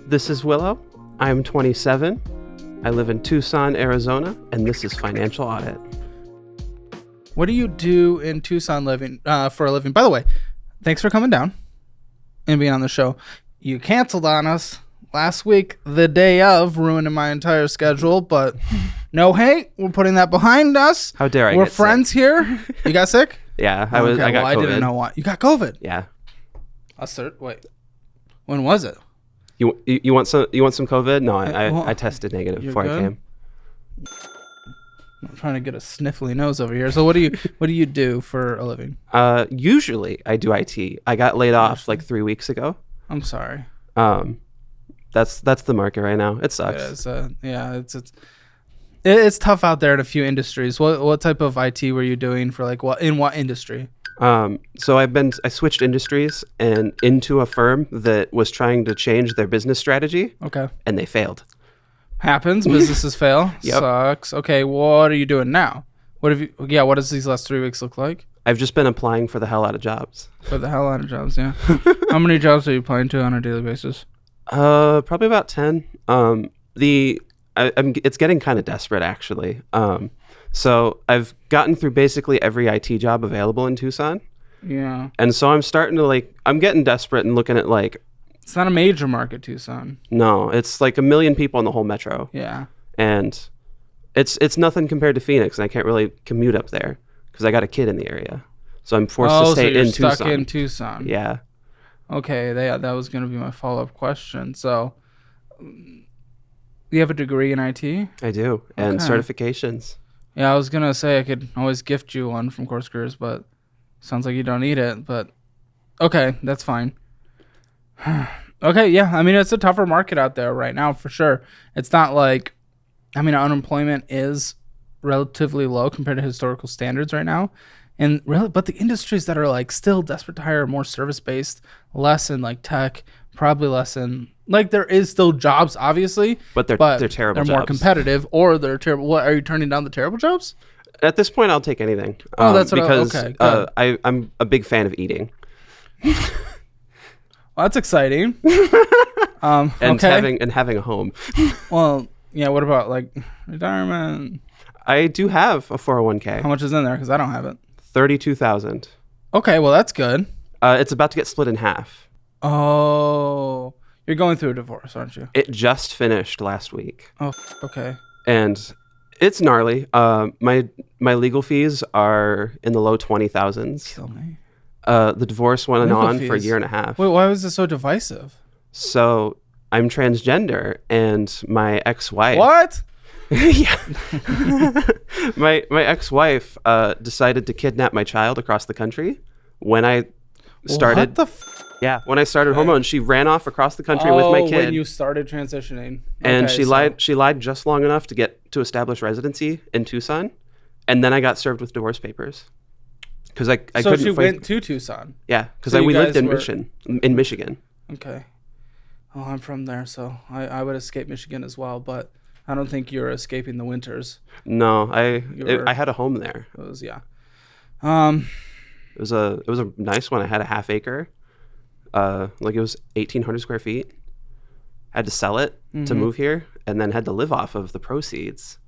This is Willow. I'm 27. I live in Tucson, Arizona, and this is Financial Audit. What do you do in Tucson for a living? By the way, thanks for coming down and being on the show. You canceled on us last week, the day of, ruining my entire schedule, but no hate. We're putting that behind us. How dare I We're get friends sick? Here. You got sick? Yeah, I got COVID. I didn't know why. You got COVID? Yeah. Wait. When was it? You want some COVID? No, I tested negative before good? I came. I'm trying to get a sniffly nose over here. So what do you do for a living? Usually I do IT. I got laid off like 3 weeks ago. I'm sorry. That's the market right now. It sucks. It's tough out there in a few industries. What type of IT were you doing for what industry? So I switched industries and into a firm that was trying to change their business strategy. Okay. And they failed. Happens. Businesses fail. Yep. Sucks. Okay. What are you doing now? What does these last 3 weeks look like? I've just been applying for the hell out of jobs. For the hell out of jobs, yeah. How many jobs are you applying to on a daily basis? Probably about 10. It's getting kind of desperate actually. So I've gotten through basically every IT job available in Tucson. Yeah. And so I'm starting to I'm getting desperate and looking at it's not a major market, Tucson. No, it's like 1 million people in the whole metro. Yeah. And it's nothing compared to Phoenix, and I can't really commute up there because I got a kid in the area. So I'm forced to stay in Tucson. Stuck in Tucson. Yeah. Okay, that was going to be my follow-up question. So you have a degree in IT? I do, and certifications. Yeah, I was going to say I could always gift you one from Course Careers, but sounds like you don't need it. But okay, that's fine. Okay, yeah. I mean, it's a tougher market out there right now for sure. It's not unemployment is relatively low compared to historical standards right now. And really, but the industries that are still desperate to hire are more service-based, less in tech, probably less in there is still jobs, obviously. But they're terrible jobs. They're more competitive, or they're terrible. What, are you turning down the terrible jobs? At this point, I'll take anything. That's what because I'm a big fan of eating. Well, that's exciting. And having a home. Well, yeah. What about retirement? I do have a 401k. How much is in there? Because I don't have it. $32,000. Okay, well that's good. It's about to get split in half. Oh, you're going through a divorce, aren't you? It just finished last week. Oh, okay. And it's gnarly. My legal fees are in the low 20,000s. Kill me. The divorce went on for a year and a half. Wait, why was it so divisive? So I'm transgender, and my ex-wife. What? Yeah. my ex-wife decided to kidnap my child across the country when I started. What the Yeah, when I started hormones, she ran off across the country with my kid. When you started transitioning. And she lied just long enough to establish residency in Tucson, and then I got served with divorce papers. Because I couldn't. So she went to Tucson. Yeah, because we lived in Michigan. Okay. Well, I'm from there, so I would escape Michigan as well, but I don't think you're escaping the winters. No, I had a home there. It was It was a nice one. I had a half acre. It was 1,800 square feet. Had to sell it to move here, and then had to live off of the proceeds.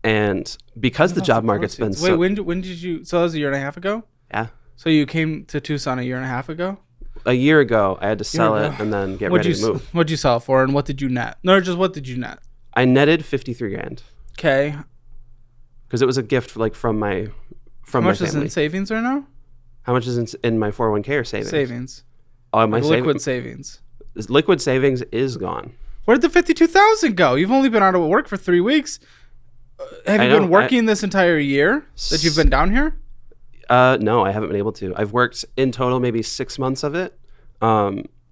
And because the job market's been so... Wait, when did you... So that was a year and a half ago? Yeah. So you came to Tucson a year and a half ago? A year ago, I had to sell it and then get ready to move. What'd you sell it for, and what did you net? No, just what did you net? I netted $53,000. Okay. Because it was a gift from my How much family. is in savings right now? How much is in my 401k or savings? Savings. Oh, my liquid savings. Liquid savings is gone. Where'd the $52,000 go? You've only been out of work for 3 weeks. Have you been working this entire year that you've been down here? No, I haven't been able to. I've worked in total maybe 6 months of it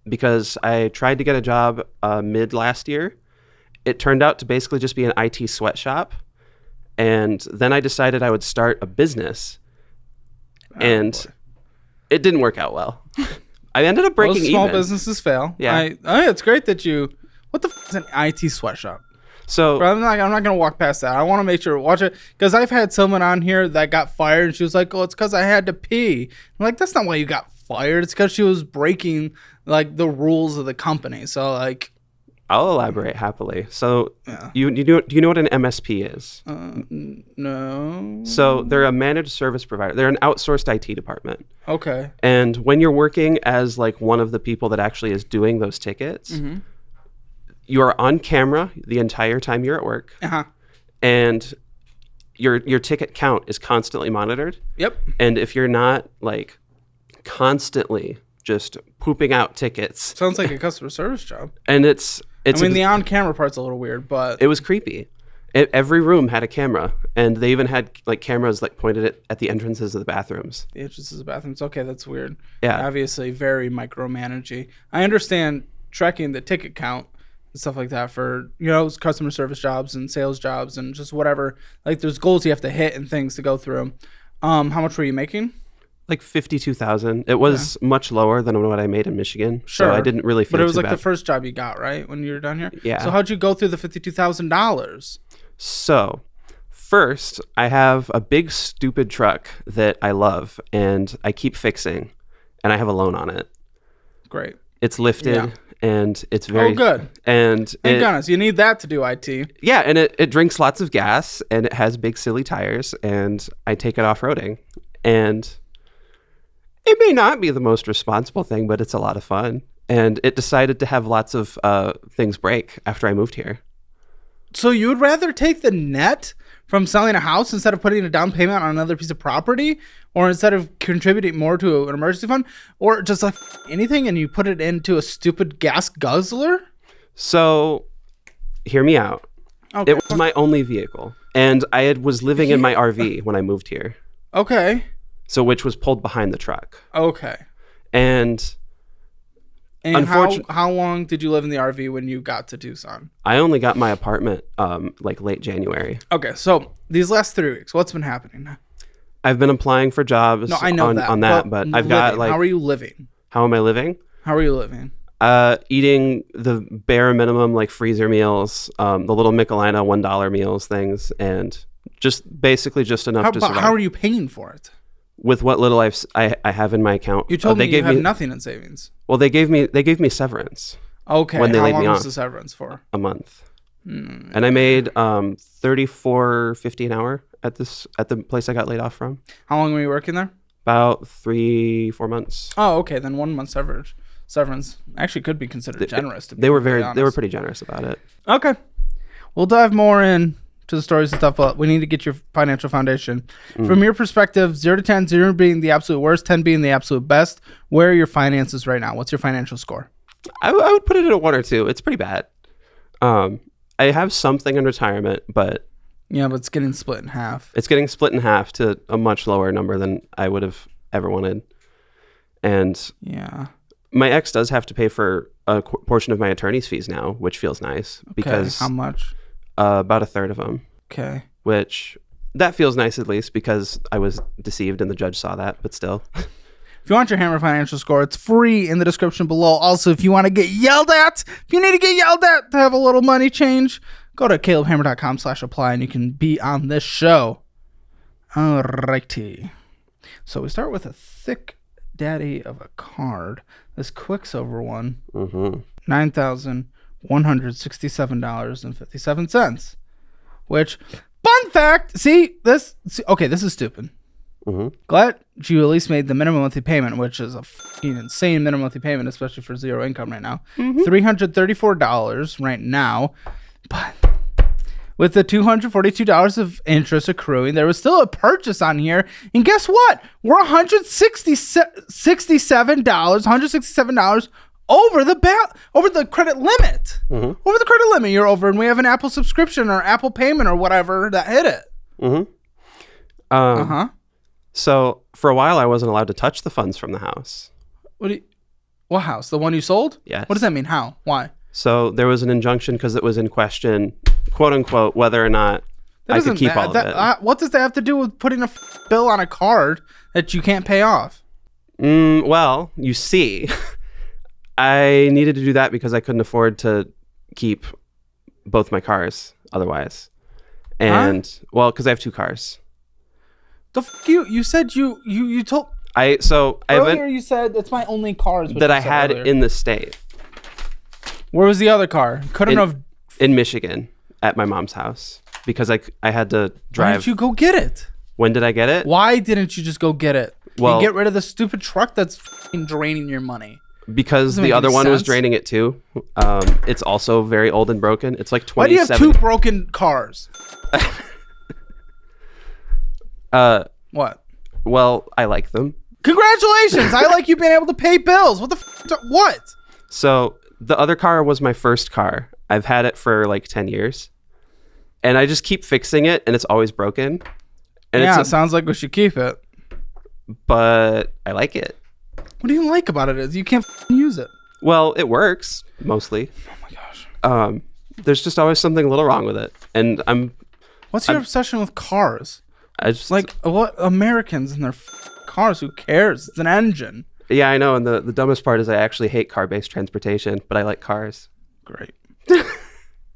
because I tried to get a job mid last year. It turned out to basically just be an IT sweatshop. And then I decided I would start a business. It didn't work out well. I ended up breaking even. Small businesses fail. Yeah. It's great that you... What the f*** is an IT sweatshop? So I'm not going to walk past that. I want to make sure watch it, because I've had someone on here that got fired and she was like, "Oh, it's because I had to pee." I'm like, that's not why you got fired. It's because she was breaking the rules of the company. So I'll elaborate happily. So Yeah. do you know what an MSP is? No. So they're a managed service provider. They're an outsourced IT department. Okay. And when you're working as like one of the people that actually is doing those tickets, you're on camera the entire time you're at work. Uh-huh. And your ticket count is constantly monitored. Yep. And if you're not like constantly just pooping out tickets, Sounds like a customer service job. and it's I mean, the on-camera part's a little weird, but it was creepy. Every room had a camera, and they even had like cameras like pointed at the entrances of the bathrooms. the entrances of bathrooms. Okay, that's weird. Yeah. Obviously, very micromanaging. I understand tracking the ticket count and stuff like that for, customer service jobs and sales jobs and just whatever. Like, there's goals you have to hit and things to go through. How much were you making? Like 52,000. It was much lower than what I made in Michigan. Sure. So I didn't really feel But it was too like bad. the first job you got, right? When you were down here? Yeah. So how'd you go through the $52,000? So first, I have a big stupid truck that I love and I keep fixing, and I have a loan on it. Great. It's lifted. Yeah. And it's very good. And Thank goodness. You need that to do IT. yeah, and it drinks lots of gas, and it has big silly tires, and I take it off-roading. And it may not be the most responsible thing, but it's a lot of fun. And it decided to have lots of things break after I moved here. So you would rather take the net from selling a house instead of putting a down payment on another piece of property, or instead of contributing more to an emergency fund, or just like anything and you put it into a stupid gas guzzler? So hear me out. Okay. It was my only vehicle, and I was living in my RV when I moved here. Okay. So which was pulled behind the truck. Okay. And And Unfortunate- how long did you live in the RV when you got to Tucson? I only got my apartment like late January. Okay, so these last 3 weeks, what's been happening? I've been applying for jobs No, I know on that, but I've got living. like, How are you living? how am I living? How are you living? Eating the bare minimum, like freezer meals, the little Michelina $1 meals things, and just basically just enough to survive. How are you paying for it? With what little I have in my account. You told they me you gave have me nothing in savings. Well, they gave me severance Okay, when they how laid long me was off. the severance for? A month. And I made $34.50 an hour at the place I got laid off from. How long were you working there? About 3-4 months. Oh, okay, then 1 month severance actually could be considered generous. To be They were completely honest. pretty generous about it. Okay. We'll dive more in to the stories and stuff, but we need to get your financial foundation. From your perspective, 0 to 10, 0 being the absolute worst, 10 being the absolute best, where are your finances right now? What's your financial score? I would put it at a 1 or 2. It's pretty bad. I have something in retirement, but Yeah, but it's getting split in half. it's getting split in half to a much lower number than I would have ever wanted. And Yeah. my ex does have to pay for a portion of my attorney's fees now, which feels nice because How much? about a third of them, Okay. which that feels nice at least because I was deceived and the judge saw that, but still. If you want your Hammer financial score, it's free in the description below. Also, if you want to get yelled at, if you need to get yelled at to have a little money change, go to calebhammer.com/apply and you can be on this show. Alrighty. So we start with a thick daddy of a card. This Quicksilver one. $9,167.57. Which, fun fact, this is stupid. Glad you at least made the minimum monthly payment, which is a fucking insane minimum monthly payment, especially for zero income right now. $334 right now. But with the $242 of interest accruing, there was still a purchase on here. And guess what? We're $167 over the credit limit. Over the credit limit you're over, and we have an Apple subscription or Apple payment or whatever that hit it. So for a while, I wasn't allowed to touch the funds from the house. What house? The one you sold? Yes. What does that mean? How? Why? So there was an injunction because it was in question, quote unquote, whether or not I could keep all of it. What does that have to do with putting a bill on a card that you can't pay off? Well, you see, I needed to do that because I couldn't afford to keep both my cars otherwise. And well, because I have 2 cars. The fuck you said you told earlier you said it's my only cars that I had in the state. Where was the other car? Couldn't have. In Michigan at my mom's house because I had to drive. Why didn't you go get it? When did I get it? Why didn't you just go get it? Well, and get rid of the stupid truck that's f***ing draining your money. Because the other one was draining it too. It's also very old and broken. It's like 27. Why do you have 2 broken cars? What? Well, I like them. Congratulations! I like you being able to pay bills. What the what? So the other car was my first car. I've had it for like 10 years. And I just keep fixing it and it's always broken. And yeah, it sounds like we should keep it. But I like it. What do you like about it is you can't use it. Well, it works mostly. Oh my gosh. There's just always something a little wrong with it. And What's your obsession with cars? I just like what Americans and their cars, who cares? It's an engine. Yeah, I know. And the dumbest part is I actually hate car-based transportation, but I like cars. Great.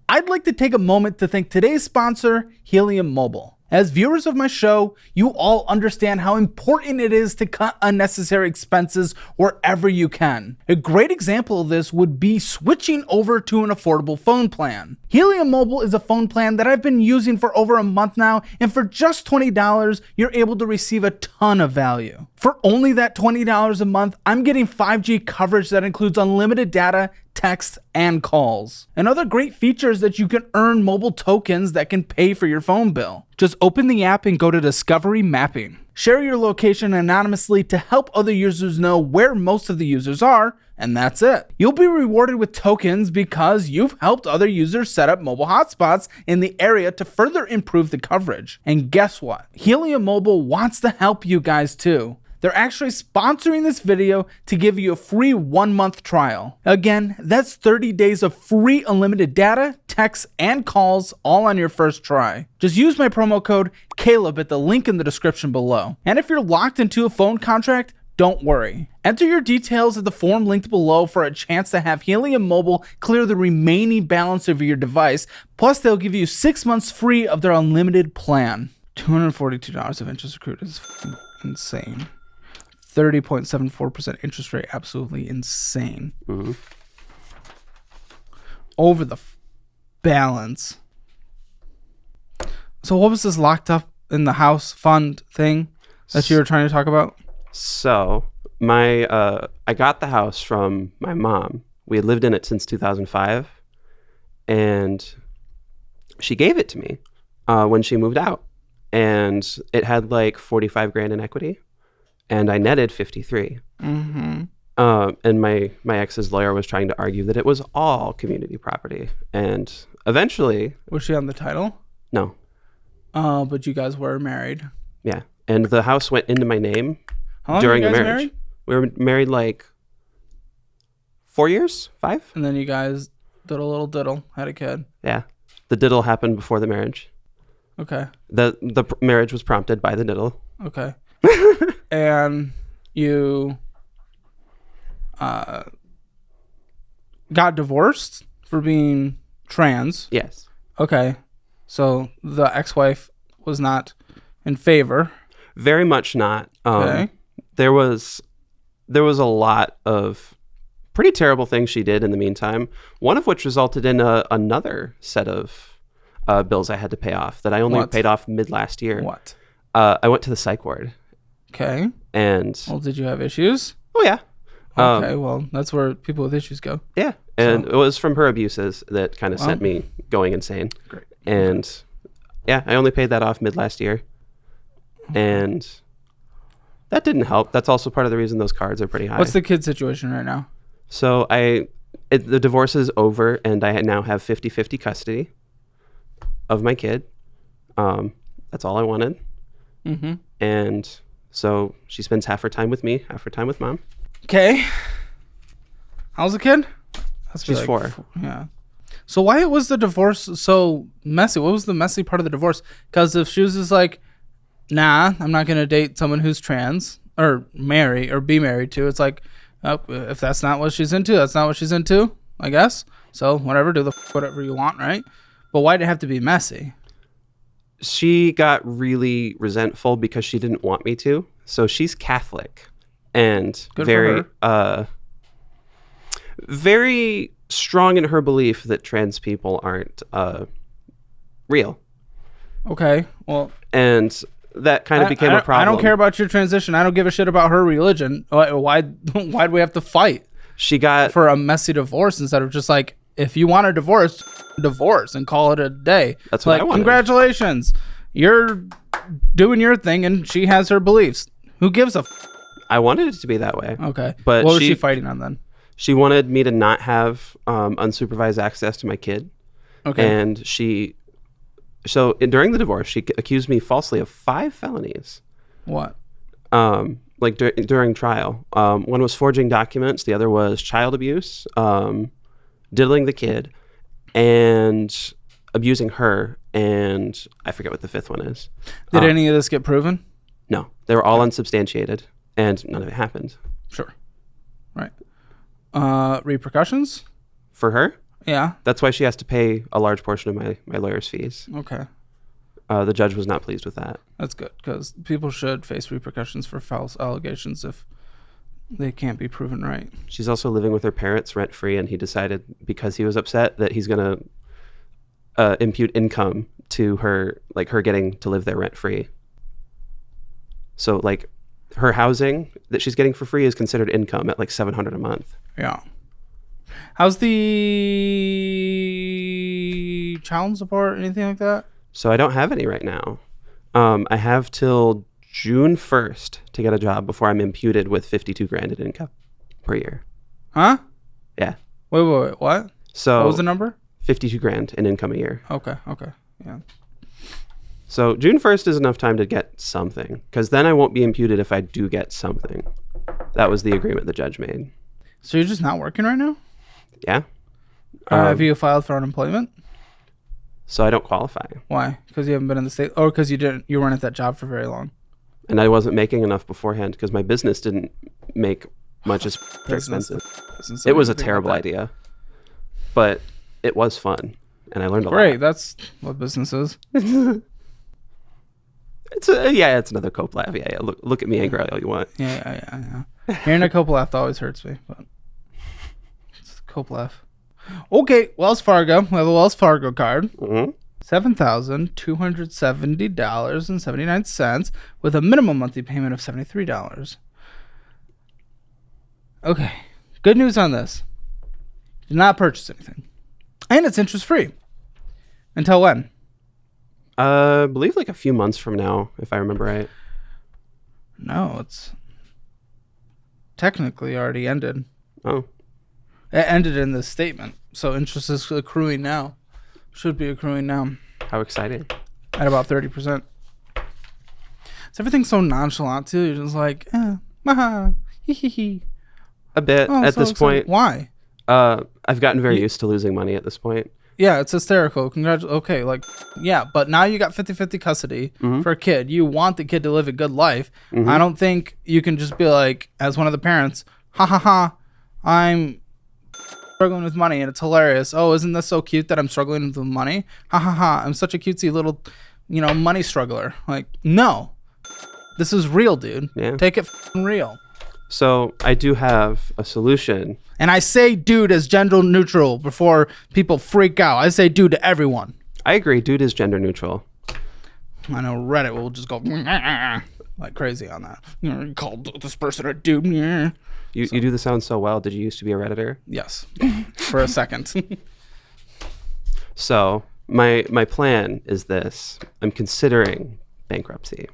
I'd like to take a moment to thank today's sponsor, Helium Mobile. As viewers of my show, you all understand how important it is to cut unnecessary expenses wherever you can. A great example of this would be switching over to an affordable phone plan. Helium Mobile is a phone plan that I've been using for over a month now, and for just $20, you're able to receive a ton of value. For only that $20 a month, I'm getting 5G coverage that includes unlimited data, text, and calls. And other great features that you can earn mobile tokens that can pay for your phone bill. Just open the app and go to Discovery Mapping. Share your location anonymously to help other users know where most of the users are, and that's it. You'll be rewarded with tokens because you've helped other users set up mobile hotspots in the area to further improve the coverage. And guess what? Helium Mobile wants to help you guys too. They're actually sponsoring this video to give you a free 1-month trial. Again, that's 30 days of free unlimited data, texts, and calls all on your first try. Just use my promo code Caleb at the link in the description below. And if you're locked into a phone contract, don't worry. Enter your details at the form linked below for a chance to have Helium Mobile clear the remaining balance of your device. Plus, they'll give you 6 months free of their unlimited plan. $242 of interest accrued is insane. 30.74% interest rate, absolutely insane. Mm-hmm. Over the balance. So what was this locked up in the house fund thing that you were trying to talk about? So I got the house from my mom. We had lived in it since 2005, and she gave it to me when she moved out, and it had like 45 grand in equity. And I netted 53. Mm-hmm. And my ex's lawyer was trying to argue that it was all community property. And eventually... Was she on the title? No. Oh, but you guys were married. Yeah. And the house went into my name during the marriage. Married? We were married like 4 years? 5? And then you guys did a little diddle, had a kid. Yeah. The diddle happened before the marriage. Okay. The marriage was prompted by the diddle. Okay. And you got divorced for being trans. Yes. Okay. So the ex-wife was not in favor. Very much not. Okay. There was a lot of pretty terrible things she did in the meantime, one of which resulted in another set of bills I had to pay off that I only paid off mid last year. What? I went to the psych ward. Okay. And well, did you have issues? Oh yeah. Okay, well, that's where people with issues go. Yeah. And it was from her abuses that kind of sent me going insane. Great. And yeah, I only paid that off mid last year. And that didn't help. That's also part of the reason those cards are pretty high. What's the kid situation right now? So the divorce is over, and I now have 50-50 custody of my kid. That's all I wanted. Mm-hmm. And so she spends half her time with me, half her time with mom. Okay. How's the kid? She's like 4. Yeah. So why was the divorce so messy? What was the messy part of the divorce? Because if she was just like, nah, I'm not going to date someone who's trans or marry or be married to, it's like, if that's not what she's into, that's not what she's into, I guess. So whatever, do whatever you want, right? But why did it have to be messy? She got really resentful because she didn't want me to. So she's Catholic and Good very strong in her belief that trans people aren't real. Okay. Well, And that kind of became a problem. I don't care about your transition. I don't give a shit about her religion. Why'd we have to fight She got for a messy divorce instead of just like, if you want a divorce and call it a day. That's what I wanted. Congratulations. You're doing your thing and she has her beliefs. Who gives a I wanted it to be that way. Okay. But what was she fighting on then? She wanted me to not have unsupervised access to my kid. Okay. And during the divorce, she accused me falsely of 5 felonies. What? During trial. One was forging documents. The other was child abuse, diddling the kid, and abusing her. And I forget what the 5th one is. Did any of this get proven? No. They were all unsubstantiated, and none of it happened. Sure. Right. Repercussions? For her? Yeah. That's why she has to pay a large portion of my lawyer's fees. Okay. The judge was not pleased with that. That's good, because people should face repercussions for false allegations if they can't be proven right. She's also living with her parents rent-free, and he decided, because he was upset, that he's going to impute income to her, like her getting to live there rent-free. So, like, her housing that she's getting for free is considered income at like $700 a month. Yeah. How's the child support? Anything like that? So I don't have any right now. I have till June 1st to get a job before I'm imputed with $52,000 in income per year. Huh? Yeah. Wait. What? So what was the number? $52,000 in income a year. Okay. Yeah. So June 1st is enough time to get something, because then I won't be imputed if I do get something. That was the agreement the judge made. So you're just not working right now? Yeah. Have you filed for unemployment? So I don't qualify. Why? Because you haven't been in the state, or because you weren't at that job for very long? And I wasn't making enough beforehand because my business didn't make much as expensive. It was a terrible idea, but it was fun, and I learned a lot. Great, that's what business is. It's another cope laugh. Yeah. Look at me angry all you want. Yeah. Hearing a cope laugh always hurts me, but it's a cope laugh. Okay, Wells Fargo. We have a Wells Fargo card. Mm-hmm. $7,270.79 with a minimum monthly payment of $73. Okay, good news on this. Did not purchase anything. And it's interest free. Until when? I believe like a few months from now, if I remember right. No, it's technically already ended. Oh. It ended in this statement. So interest is accruing now. Should be accruing now. How exciting. At about 30%. So everything's so nonchalant too. You're just like, hee hee hee. A bit at this point. Why? I've gotten very used to losing money at this point. Yeah, it's hysterical. Okay, like, yeah, but now you got 50-50 custody for a kid. You want the kid to live a good life. Mm-hmm. I don't think you can just be like, as one of the parents, I'm struggling with money and it's hilarious. Oh, isn't this so cute that I'm struggling with money? I'm such a cutesy little, money struggler. Like, no, this is real, dude. Yeah. Take it real. So I do have a solution. And I say dude as gender neutral before people freak out. I say dude to everyone. I agree. Dude is gender neutral. I know Reddit will just go like crazy on that. You called this person a dude. You do the sound so well. Did you used to be a Redditor? Yes. For a second. So my plan is this. I'm considering bankruptcy.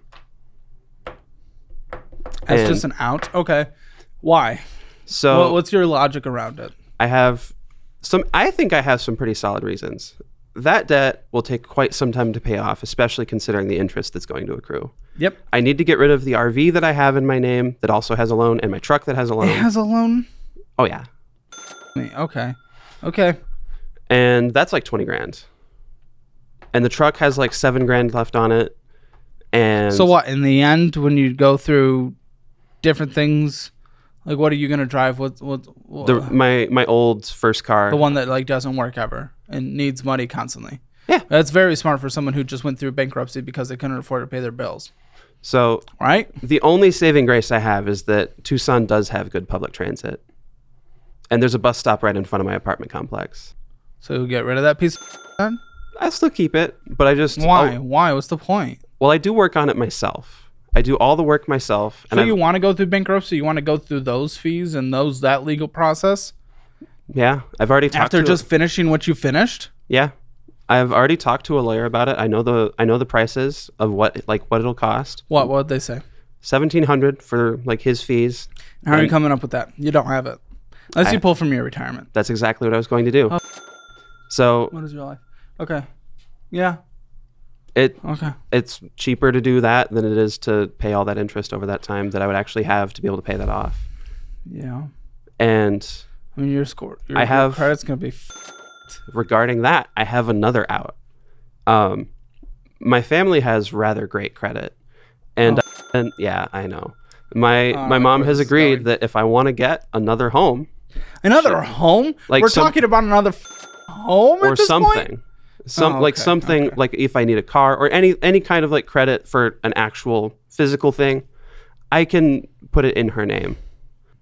As just an out? Okay. Why? So what's your logic around it? I think I have some pretty solid reasons. That debt will take quite some time to pay off, especially considering the interest that's going to accrue. Yep. I need to get rid of the RV that I have in my name that also has a loan, and my truck that has a loan. It has a loan? Oh, yeah. Okay. And that's like $20,000. And the truck has like $7,000 left on it. And so what, in the end, when you go through different things, like what are you going to drive? What my old first car. The one that like doesn't work ever and needs money constantly. Yeah. That's very smart for someone who just went through bankruptcy because they couldn't afford to pay their bills. So right? The only saving grace I have is that Tucson does have good public transit. And there's a bus stop right in front of my apartment complex. So you'll get rid of that piece of then? I still keep it, but I just... Why? Why? What's the point? Well, I do work on it myself. I do all the work myself. So you want to go through bankruptcy? You want to go through those fees and that legal process? Yeah, I've already talked After just finishing what you finished? Yeah. I've already talked to a lawyer about it. I know the prices of what it'll cost. What did they say? $1,700 for like his fees. How are you coming up with that? You don't have it. Unless you pull from your retirement. That's exactly what I was going to do. So what is your life? Okay. Yeah. It's cheaper to do that than it is to pay all that interest over that time that I would actually have to be able to pay that off. Yeah. And I mean, your credit's gonna be regarding that, I have another out. My family has rather great credit. And yeah, I know. My mom has agreed that if I want to get another home, home, like we're talking about another home or at this something, point? like if I need a car or any kind of like credit for an actual physical thing, I can put it in her name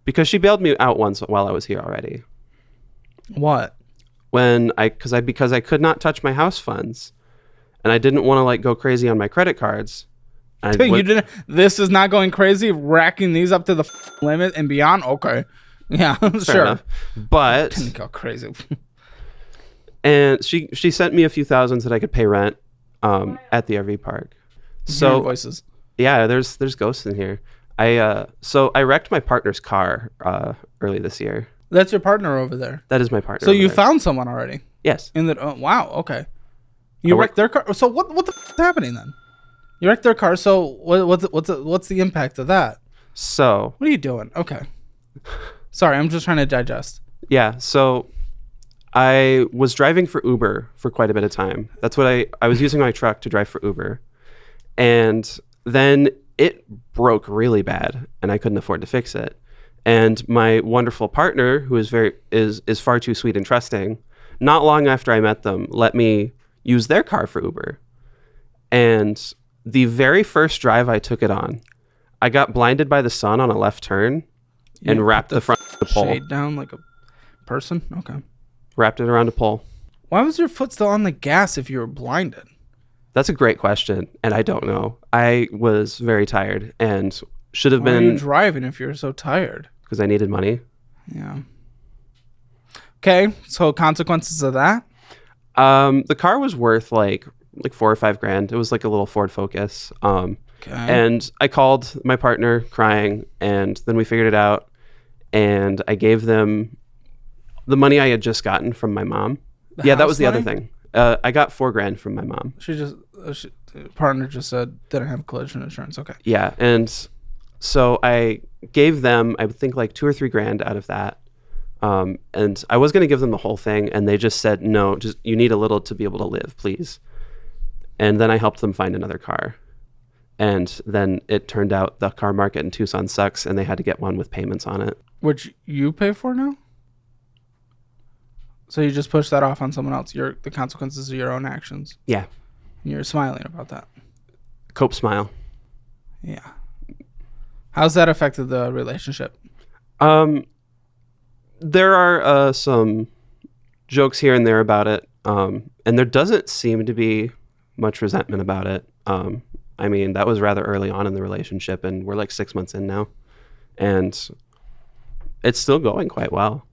because she bailed me out once while I was here already. What? Because I could not touch my house funds, and I didn't want to like go crazy on my credit cards. This is not going crazy, racking these up to the limit and beyond. Okay, yeah, sure. Enough. But didn't go crazy. And she sent me a few thousands that I could pay rent at the RV park. So voices. Yeah, there's ghosts in here. So I wrecked my partner's car early this year. That's your partner over there. That is my partner. So you found someone already? Yes. Wow. Okay. You wrecked their car. So what the f- is happening then? You wrecked their car. So what's the impact of that? So what are you doing? Okay. Sorry, I'm just trying to digest. Yeah. So I was driving for Uber for quite a bit of time. That's what I was using my truck to drive for Uber, and then it broke really bad, and I couldn't afford to fix it. And my wonderful partner, who is far too sweet and trusting, not long after I met them, let me use their car for Uber. And the very first drive I took it on, I got blinded by the sun on a left turn and wrapped the front of the pole. Shade down like a person? Okay. Wrapped it around a pole. Why was your foot still on the gas if you were blinded? That's a great question, and I don't know. I was very tired and should have been... Why are you driving if you're so tired? Because I needed money. Yeah. Okay, so consequences of that? The car was worth like $4,000 or $5,000. It was like a little Ford Focus. Okay. And I called my partner crying, and then we figured it out, and I gave them the money I had just gotten from my mom. That was the other thing. I got $4,000 from my mom. Partner just said didn't have collision insurance. Okay. Yeah, and so I gave them, I think like $2,000 or $3,000 out of that. And I was going to give them the whole thing, and they just said, no, just you need a little to be able to live, please. And then I helped them find another car. And then it turned out the car market in Tucson sucks, and they had to get one with payments on it. Which you pay for now? So you just push that off on someone else, the consequences of your own actions. Yeah. And you're smiling about that. Cope smile. Yeah. How's that affected the relationship? There are some jokes here and there about it, and there doesn't seem to be much resentment about it. I mean, that was rather early on in the relationship, and we're like 6 months in now, and it's still going quite well.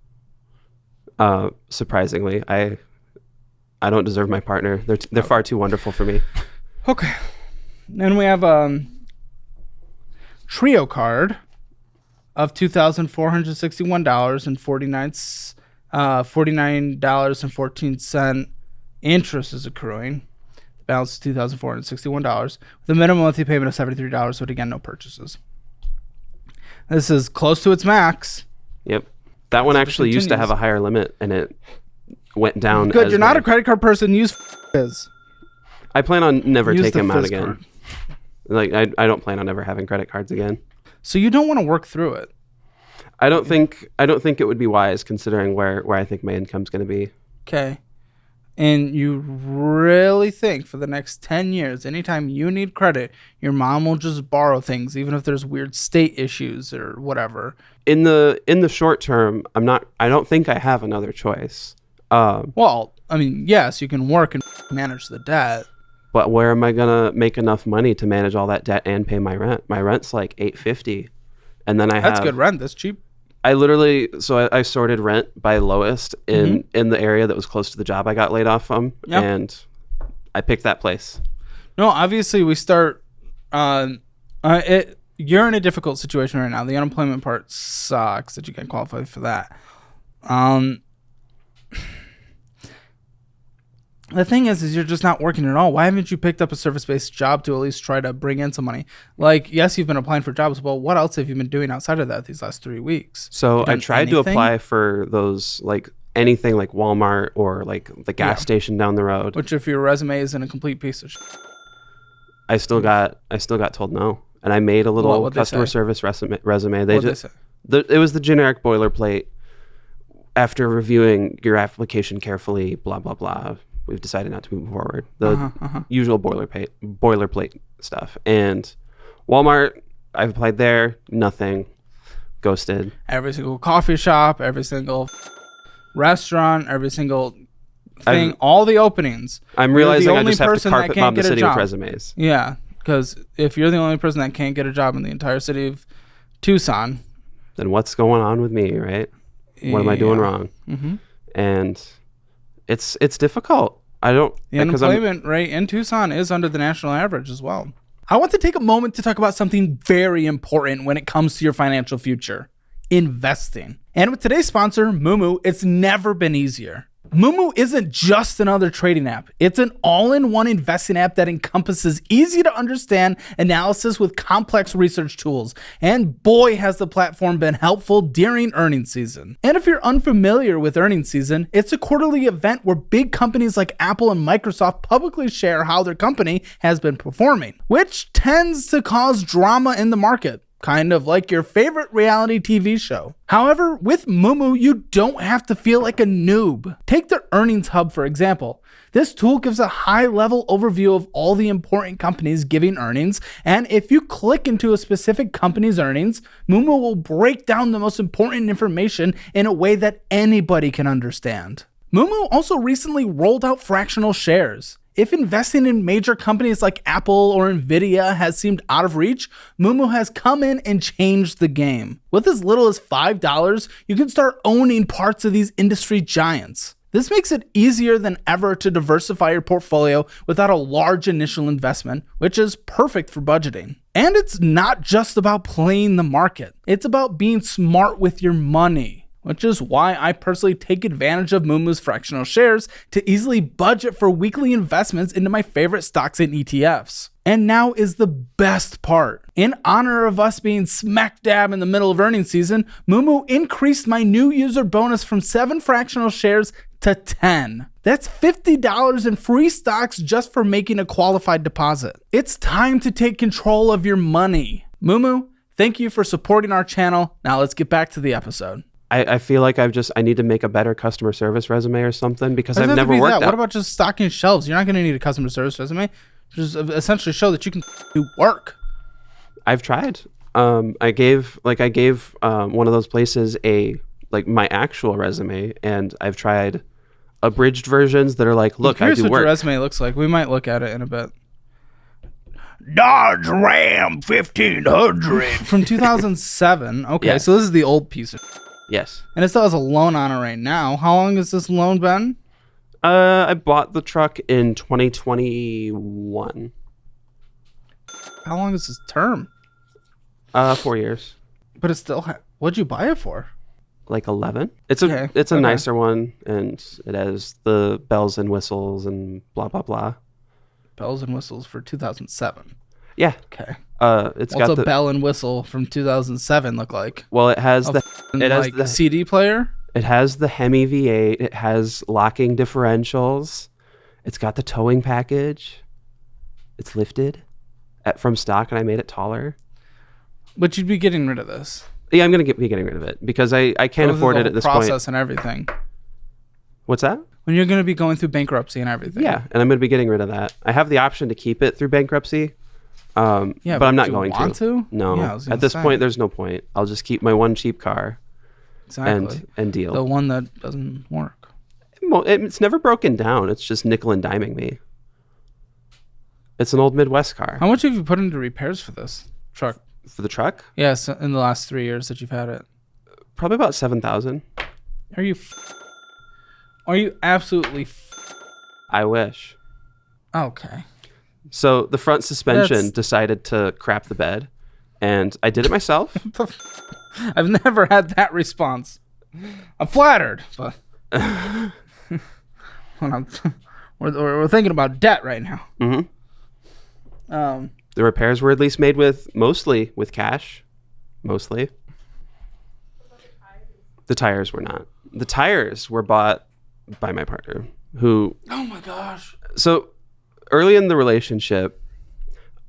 Surprisingly, I don't deserve my partner. They're far too wonderful for me. Okay. Then we have trio card of $2,461.49. Interest is accruing. The balance is $2,461 with a minimum monthly payment of $73. So again, no purchases. This is close to its max. Yep. That one actually used to have a higher limit, and it went down. Good. You're not a credit card person. Use Fizz. I plan on never taking them out again. Card. Like I don't plan on ever having credit cards again. So you don't want to work through it. I don't think it would be wise considering where I think my income's going to be. Okay. and you really think for the next 10 years, anytime you need credit, your mom will just borrow things, even if there's weird state issues or whatever. In the short term, I don't think I have another choice. Well, I mean, yes, you can work and manage the debt. But where am I gonna make enough money to manage all that debt and pay my rent? My rent's like $850, and then That's good rent. That's cheap. I literally, I sorted rent by lowest in the area that was close to the job I got laid off from, and I picked that place. No, obviously we start. You're in a difficult situation right now. The unemployment part sucks that you can't qualify for that. The thing is you're just not working at all. Why haven't you picked up a service-based job to at least try to bring in some money? Like, yes, you've been applying for jobs, but what else have you been doing outside of that these last 3 weeks? So I tried to apply for those, like anything like Walmart or like the gas station down the road. Which, if your resume isn't a complete piece of shit. I still got told no. And I made a little customer service resume. It was the generic boilerplate. After reviewing your application carefully, blah, blah, blah, we've decided not to move forward. The usual boilerplate stuff. And Walmart, I've applied there, nothing, ghosted. Every single coffee shop, every single restaurant, every single thing, all the openings. I'm realizing I just have to carpet bomb the city with resumes. Yeah, because if you're the only person that can't get a job in the entire city of Tucson, then what's going on with me, right? What am I doing wrong? Mm-hmm. And it's difficult. The unemployment rate in Tucson is under the national average as well. I want to take a moment to talk about something very important when it comes to your financial future: investing. And with today's sponsor, Moomoo, it's never been easier. Moomoo isn't just another trading app. It's an all-in-one investing app that encompasses easy-to-understand analysis with complex research tools. And boy, has the platform been helpful during earnings season. And if you're unfamiliar with earnings season, it's a quarterly event where big companies like Apple and Microsoft publicly share how their company has been performing, which tends to cause drama in the market. Kind of like your favorite reality TV show. However, with Moomoo, you don't have to feel like a noob. Take the Earnings Hub, for example. This tool gives a high-level overview of all the important companies giving earnings, and if you click into a specific company's earnings, Moomoo will break down the most important information in a way that anybody can understand. Moomoo also recently rolled out fractional shares. If investing in major companies like Apple or Nvidia has seemed out of reach, Moomoo has come in and changed the game. With as little as $5, you can start owning parts of these industry giants. This makes it easier than ever to diversify your portfolio without a large initial investment, which is perfect for budgeting. And it's not just about playing the market. It's about being smart with your money, which is why I personally take advantage of Moomoo's fractional shares to easily budget for weekly investments into my favorite stocks and ETFs. And now is the best part. In honor of us being smack dab in the middle of earnings season, Moomoo increased my new user bonus from 7 fractional shares to 10. That's $50 in free stocks just for making a qualified deposit. It's time to take control of your money. Moomoo, thank you for supporting our channel. Now let's get back to the episode. I feel like I need to make a better customer service resume or something because I've never worked that. What about just stocking shelves? You're not going to need a customer service resume. Just essentially show that you can do work. I've tried. I gave one of those places my actual resume, and I've tried abridged versions that are like, look, I do work. I'm curious what your resume looks like. We might look at it in a bit. Dodge Ram 1500 from 2007. Okay, yeah. So this is the old piece of. Yes. And it still has a loan on it right now. How long has this loan been? I bought the truck in 2021. How long is this term? 4 years. But it's still... What'd you buy it for? Like 11. It's a nicer one, and it has the bells and whistles and blah, blah, blah. Bells and whistles for 2007. Yeah. Okay. What's got a bell and whistle from 2007 look like? Well, it has the CD player. It has the Hemi V8. It has locking differentials. It's got the towing package. It's lifted from stock, and I made it taller. But you'd be getting rid of this. Yeah, I'm gonna be getting rid of it because I can't afford it at this point. Process and everything. What's that? when you're going to be going through bankruptcy and everything. Yeah, and I'm going to be getting rid of that. I have the option to keep it through bankruptcy, but I'm not going to. No, yeah, at this point, there's no point. I'll just keep my one cheap car. Exactly. And deal. The one that doesn't work. It's never broken down. It's just nickel and diming me. It's an old Midwest car. How much have you put into repairs for this truck? For the truck? Yes, in the last 3 years that you've had it. Probably about $7,000. Are you absolutely? I wish. Okay. So the front suspension decided to crap the bed, and I did it myself. I've never had that response. I'm flattered, but we're thinking about debt right now. Mm-hmm. The repairs were at least made mostly with cash. Mostly. The tires were not. The tires were bought by my partner, who... Oh my gosh. So early in the relationship,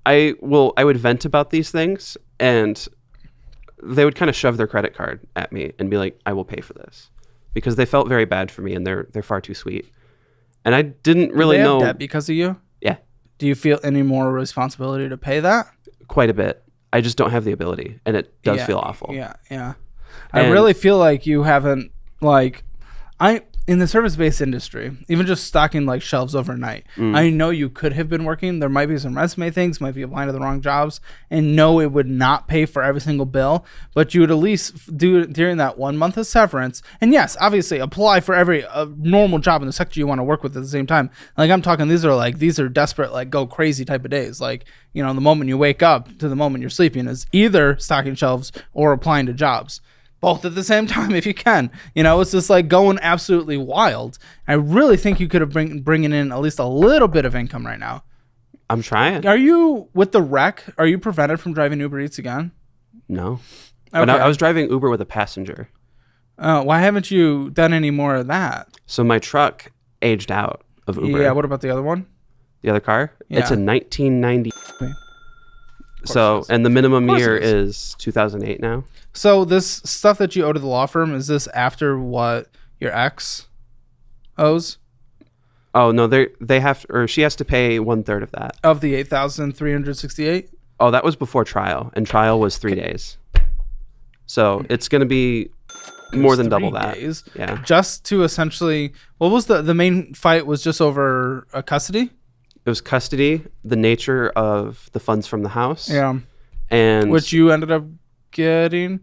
I would vent about these things, and they would kind of shove their credit card at me and be like, I will pay for this, because they felt very bad for me, and they're far too sweet. And I didn't really know. Debt because of you? Yeah. Do you feel any more responsibility to pay that? Quite a bit. I just don't have the ability, and it does feel awful. Yeah. I really feel like you haven't, in the service-based industry, even just stocking like shelves overnight, I know you could have been working. There might be some resume things, might be applying to the wrong jobs, and no, it would not pay for every single bill, but you would at least do it during that 1 month of severance. And yes, obviously apply for every normal job in the sector you want to work with at the same time. Like I'm talking, these are desperate, like go crazy type of days. Like, the moment you wake up to the moment you're sleeping is either stocking shelves or applying to jobs. Both at the same time if you can. It's just like going absolutely wild. I really think you could have bringing in at least a little bit of income right now. I'm trying. Are you, with the wreck, are you prevented from driving Uber Eats again? No. Okay. But I was driving Uber with a passenger. Why haven't you done any more of that? So my truck aged out of Uber. Yeah, what about the other one? The other car? Yeah. It's a 1990. So, and the minimum year is 2008 now. So this stuff that you owe to the law firm, is this after what your ex owes? Oh no, they have, or she has to pay 1/3 of that. Of the $8,368? Oh, that was before trial, and trial was 3 days. So it's going to be more than double that. Days. Yeah. Just to essentially, what was the main fight was just over custody? It was custody, the nature of the funds from the house. Yeah. And which you ended up getting.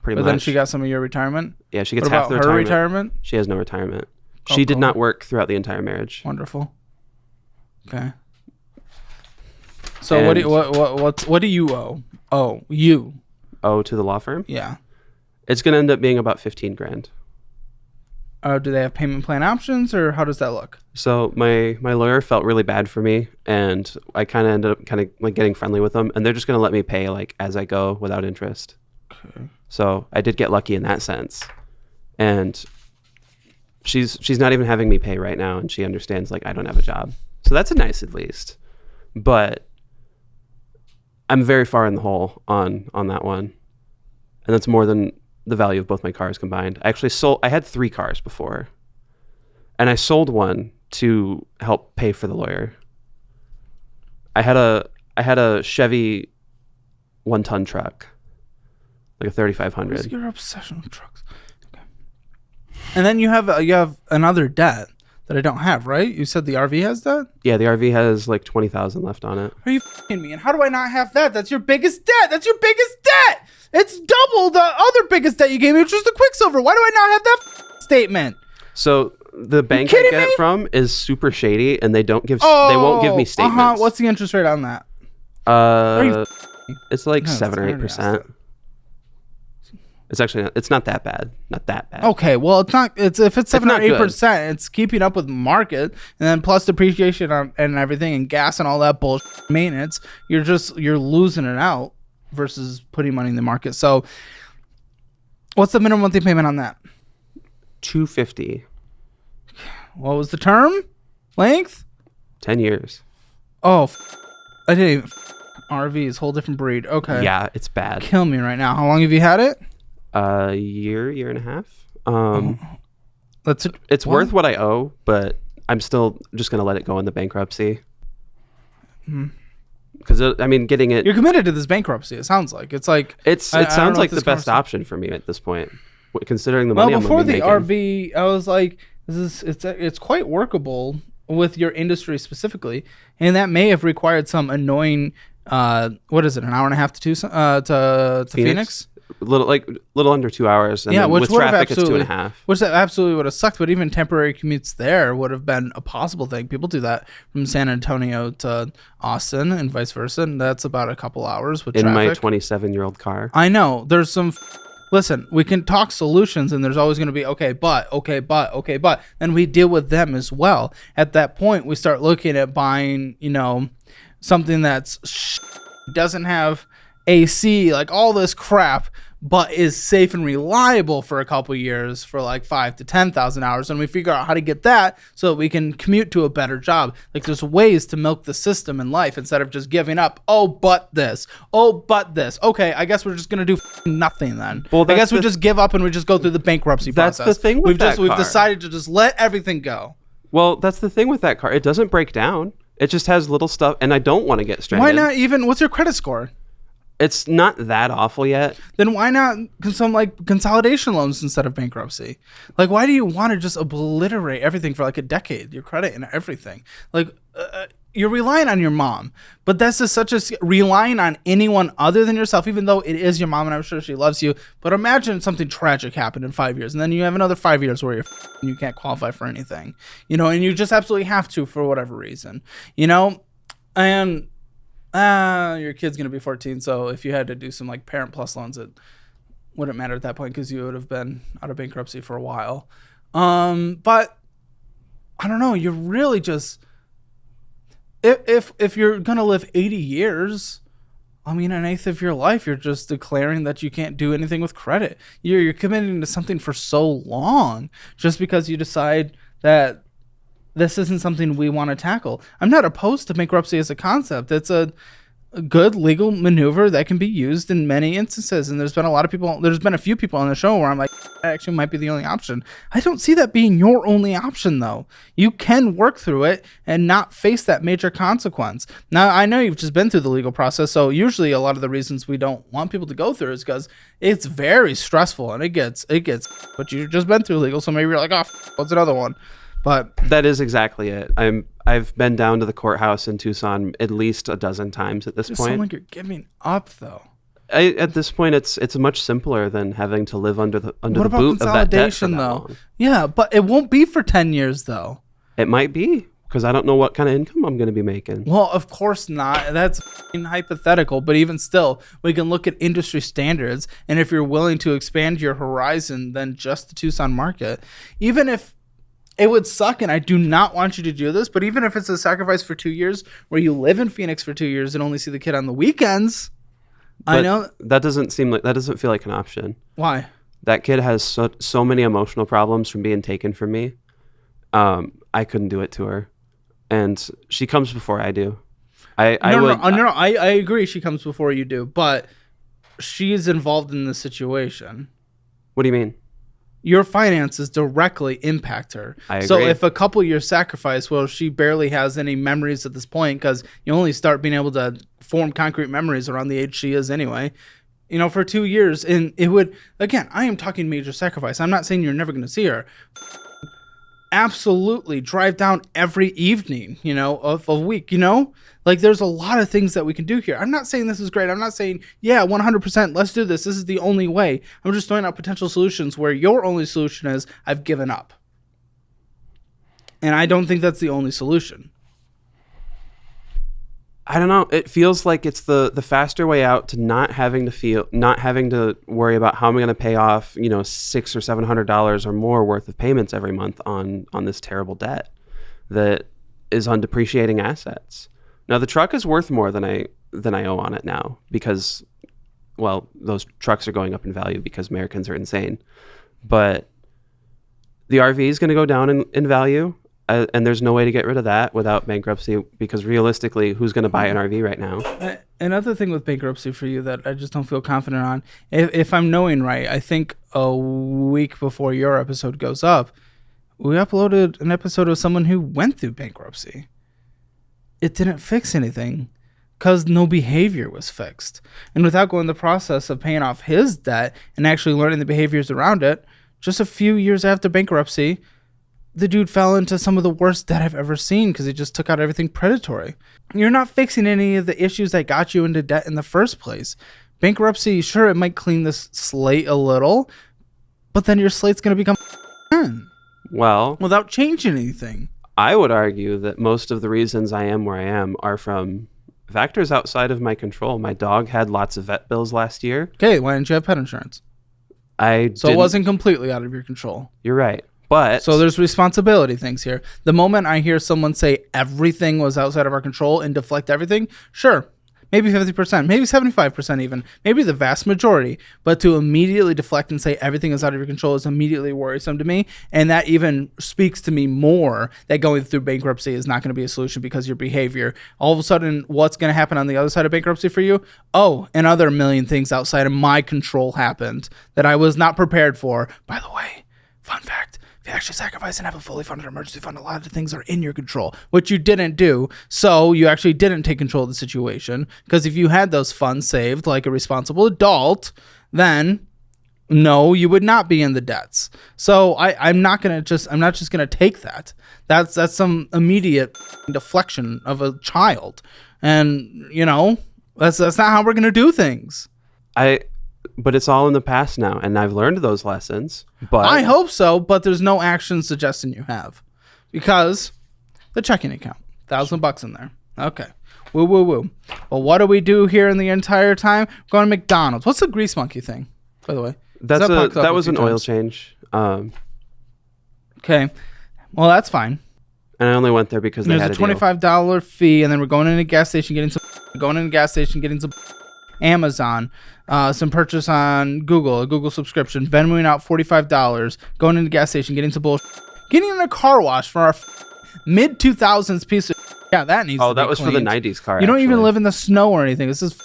Pretty but much. Then she got some of your retirement. Yeah, she gets what half about the her retirement. She has no retirement. She did not work throughout the entire marriage. Wonderful. Okay. So and what do you owe? Oh, you owe to the law firm? Yeah. It's gonna end up being about $15,000. Do they have payment plan options, or how does that look? So my lawyer felt really bad for me, and I kind of ended up like getting friendly with them, and they're just gonna let me pay like as I go without interest. Okay. So I did get lucky in that sense, and she's not even having me pay right now, and she understands like I don't have a job, so that's a nice at least. But I'm very far in the hole on that one, and that's more than the value of both my cars combined. I had 3 cars before, and I sold one to help pay for the lawyer. I had a Chevy 1-ton truck, like a 3500. What's your obsession with trucks? Okay. And then you have another debt that I don't have, right? You said the RV has that? Yeah, the RV has like 20,000 left on it. Are you f***ing me? And how do I not have that? That's your biggest debt. That's your biggest debt. It's double the other biggest debt you gave me, which was the Quicksilver. Why do I not have that statement? So the bank I get it from is super shady, and they won't give me statements. What's the interest rate on that? It's like 7 or 8%. It's not that bad. Not that bad. Okay, well, it's not. If it's 7 or 8%, it's keeping up with market, and then plus depreciation and everything, and gas and all that bullshit maintenance. You're losing it out versus putting money in the market. So, what's the minimum monthly payment on that? $250. What was the term? Length? 10 years. Oh, I didn't even. RVs, whole different breed. Okay. Yeah, it's bad. Kill me right now. How long have you had it? A year and a half. It's worth what I owe, but I'm still just going to let it go into bankruptcy. Because I mean, getting it. You're committed to this bankruptcy. It sounds like it sounds like the best option for me at this point, considering the money. Well, before I'm the making. RV, I was like, it's quite workable with your industry specifically, and that may have required some annoying. What is it? An hour and a half to Tucson, to Phoenix? Little under 2 hours. And which with traffic, it's 2.5. Which that absolutely would have sucked. But even temporary commutes there would have been a possible thing. People do that from San Antonio to Austin and vice versa. And that's about a couple hours with traffic. In my 27-year-old car. I know. There's some. Listen, we can talk solutions, and there's always going to be but. And we deal with them as well. At that point, we start looking at buying, something that's doesn't have AC, like all this crap, but is safe and reliable for a couple years for like 5,000 to 10,000 hours, and we figure out how to get that so that we can commute to a better job. Like there's ways to milk the system in life instead of just giving up. But this. Okay, I guess we're just gonna do nothing then. Well, I guess we just give up and we just go through the bankruptcy process. That's the thing with that car. We've decided to just let everything go. Well, that's the thing with that car. It doesn't break down. It just has little stuff, and I don't want to get stranded. Why not even? What's your credit score? It's not that awful yet. Then why not some like consolidation loans instead of bankruptcy? Like, why do you want to just obliterate everything for like a decade, your credit and everything? Like, you're relying on your mom, but that's just such a relying on anyone other than yourself, even though it is your mom and I'm sure she loves you. But imagine something tragic happened in 5 years and then you have another 5 years where you can't qualify for anything, and you just absolutely have to for whatever reason, and your kid's going to be 14. So if you had to do some like Parent Plus loans, it wouldn't matter at that point because you would have been out of bankruptcy for a while. But I don't know. You're really just, if you're going to live 80 years, I mean, an eighth of your life, you're just declaring that you can't do anything with credit. You're committing to something for so long just because you decide that this isn't something we want to tackle. I'm not opposed to bankruptcy as a concept. It's a good legal maneuver that can be used in many instances. And there's been a few people on the show where I'm like, that actually might be the only option. I don't see that being your only option, though. You can work through it and not face that major consequence. Now, I know you've just been through the legal process, so usually a lot of the reasons we don't want people to go through is because it's very stressful and it gets, but you've just been through legal, so maybe you're like, what's another one? But that is exactly it. I've been down to the courthouse in Tucson at least a dozen times at this point. Sound like you're giving up, though. At this point, it's much simpler than having to live under the boot of that debt for that What about consolidation, though? long. Yeah, but it won't be for 10 years, though. It might be because I don't know what kind of income I'm going to be making. Well, of course not. That's hypothetical. But even still, we can look at industry standards, and if you're willing to expand your horizon than just the Tucson market, even if it would suck, and I do not want you to do this, but even if it's a sacrifice for 2 years where you live in Phoenix for 2 years and only see the kid on the weekends, but I know that doesn't feel like an option. Why? That kid has so many emotional problems from being taken from me. I couldn't do it to her, and she comes before I do. I agree. She comes before you do, but she is involved in the situation. What do you mean? Your finances directly impact her. I agree. So if a couple years sacrifice, well, she barely has any memories at this point because you only start being able to form concrete memories around the age she is anyway. For 2 years. And it would, again, I am talking major sacrifice. I'm not saying you're never going to see her. Absolutely drive down every evening, of a week, like there's a lot of things that we can do here. I'm not saying this is great. I'm not saying, 100%, let's do this. This is the only way. I'm just throwing out potential solutions where your only solution is I've given up. And I don't think that's the only solution. I don't know. It feels like it's the faster way out to not having to worry about how am I going to pay off, $600 or $700 or more worth of payments every month on this terrible debt that is on depreciating assets. Now the truck is worth more than I owe on it now because, well, those trucks are going up in value because Americans are insane. But the RV is going to go down in value. And there's no way to get rid of that without bankruptcy because realistically, who's going to buy an RV right now? Another thing with bankruptcy for you that I just don't feel confident on, if I'm knowing right, I think a week before your episode goes up, We uploaded an episode of someone who went through bankruptcy. It didn't fix anything because no behavior was fixed. And without going the process of paying off his debt and actually learning the behaviors around it, just a few years after bankruptcy, the dude fell into some of the worst debt I've ever seen because he just took out everything predatory. You're not fixing any of the issues that got you into debt in the first place. Bankruptcy, sure, it might clean this slate a little, but then your slate's going to become Well, without changing anything. I would argue that most of the reasons I am where I am are from factors outside of my control. My dog had lots of vet bills last year. Okay, why didn't you have pet insurance? So it wasn't completely out of your control. You're right. But so there's responsibility things here. The moment I hear someone say everything was outside of our control and deflect everything, sure, maybe 50%, maybe 75% even, maybe the vast majority. But to immediately deflect and say everything is out of your control is immediately worrisome to me. And that even speaks to me more that going through bankruptcy is not going to be a solution because your behavior. All of a sudden, what's going to happen on the other side of bankruptcy for you? Oh, another million things outside of my control happened that I was not prepared for. By the way, fun fact. If you actually sacrifice and have a fully funded emergency fund, a lot of the things are in your control, which you didn't do. So you actually didn't take control of the situation. Because if you had those funds saved like a responsible adult, then no, you would not be in the debts. So I'm not just gonna take that. That's some immediate deflection of a child, and that's not how we're gonna do things. But it's all in the past now, and I've learned those lessons. But I hope so, but there's no action suggesting you have. Because the checking account, $1,000 in there. Okay. Woo, woo, woo. Well, what do we do here in the entire time? Going to McDonald's. What's the grease monkey thing, by the way? That was an oil change. Okay. Well, that's fine. And I only went there because they had a $25 fee, and then we're going in a gas station, getting some Amazon, some purchase on Google, a Google subscription, Venmoing out $45, going into the gas station, getting some bullshit, getting in a car wash for our mid-2000s piece of that needs to be Oh, that was cleaned. For the 90s car, You don't even live in the snow or anything. This is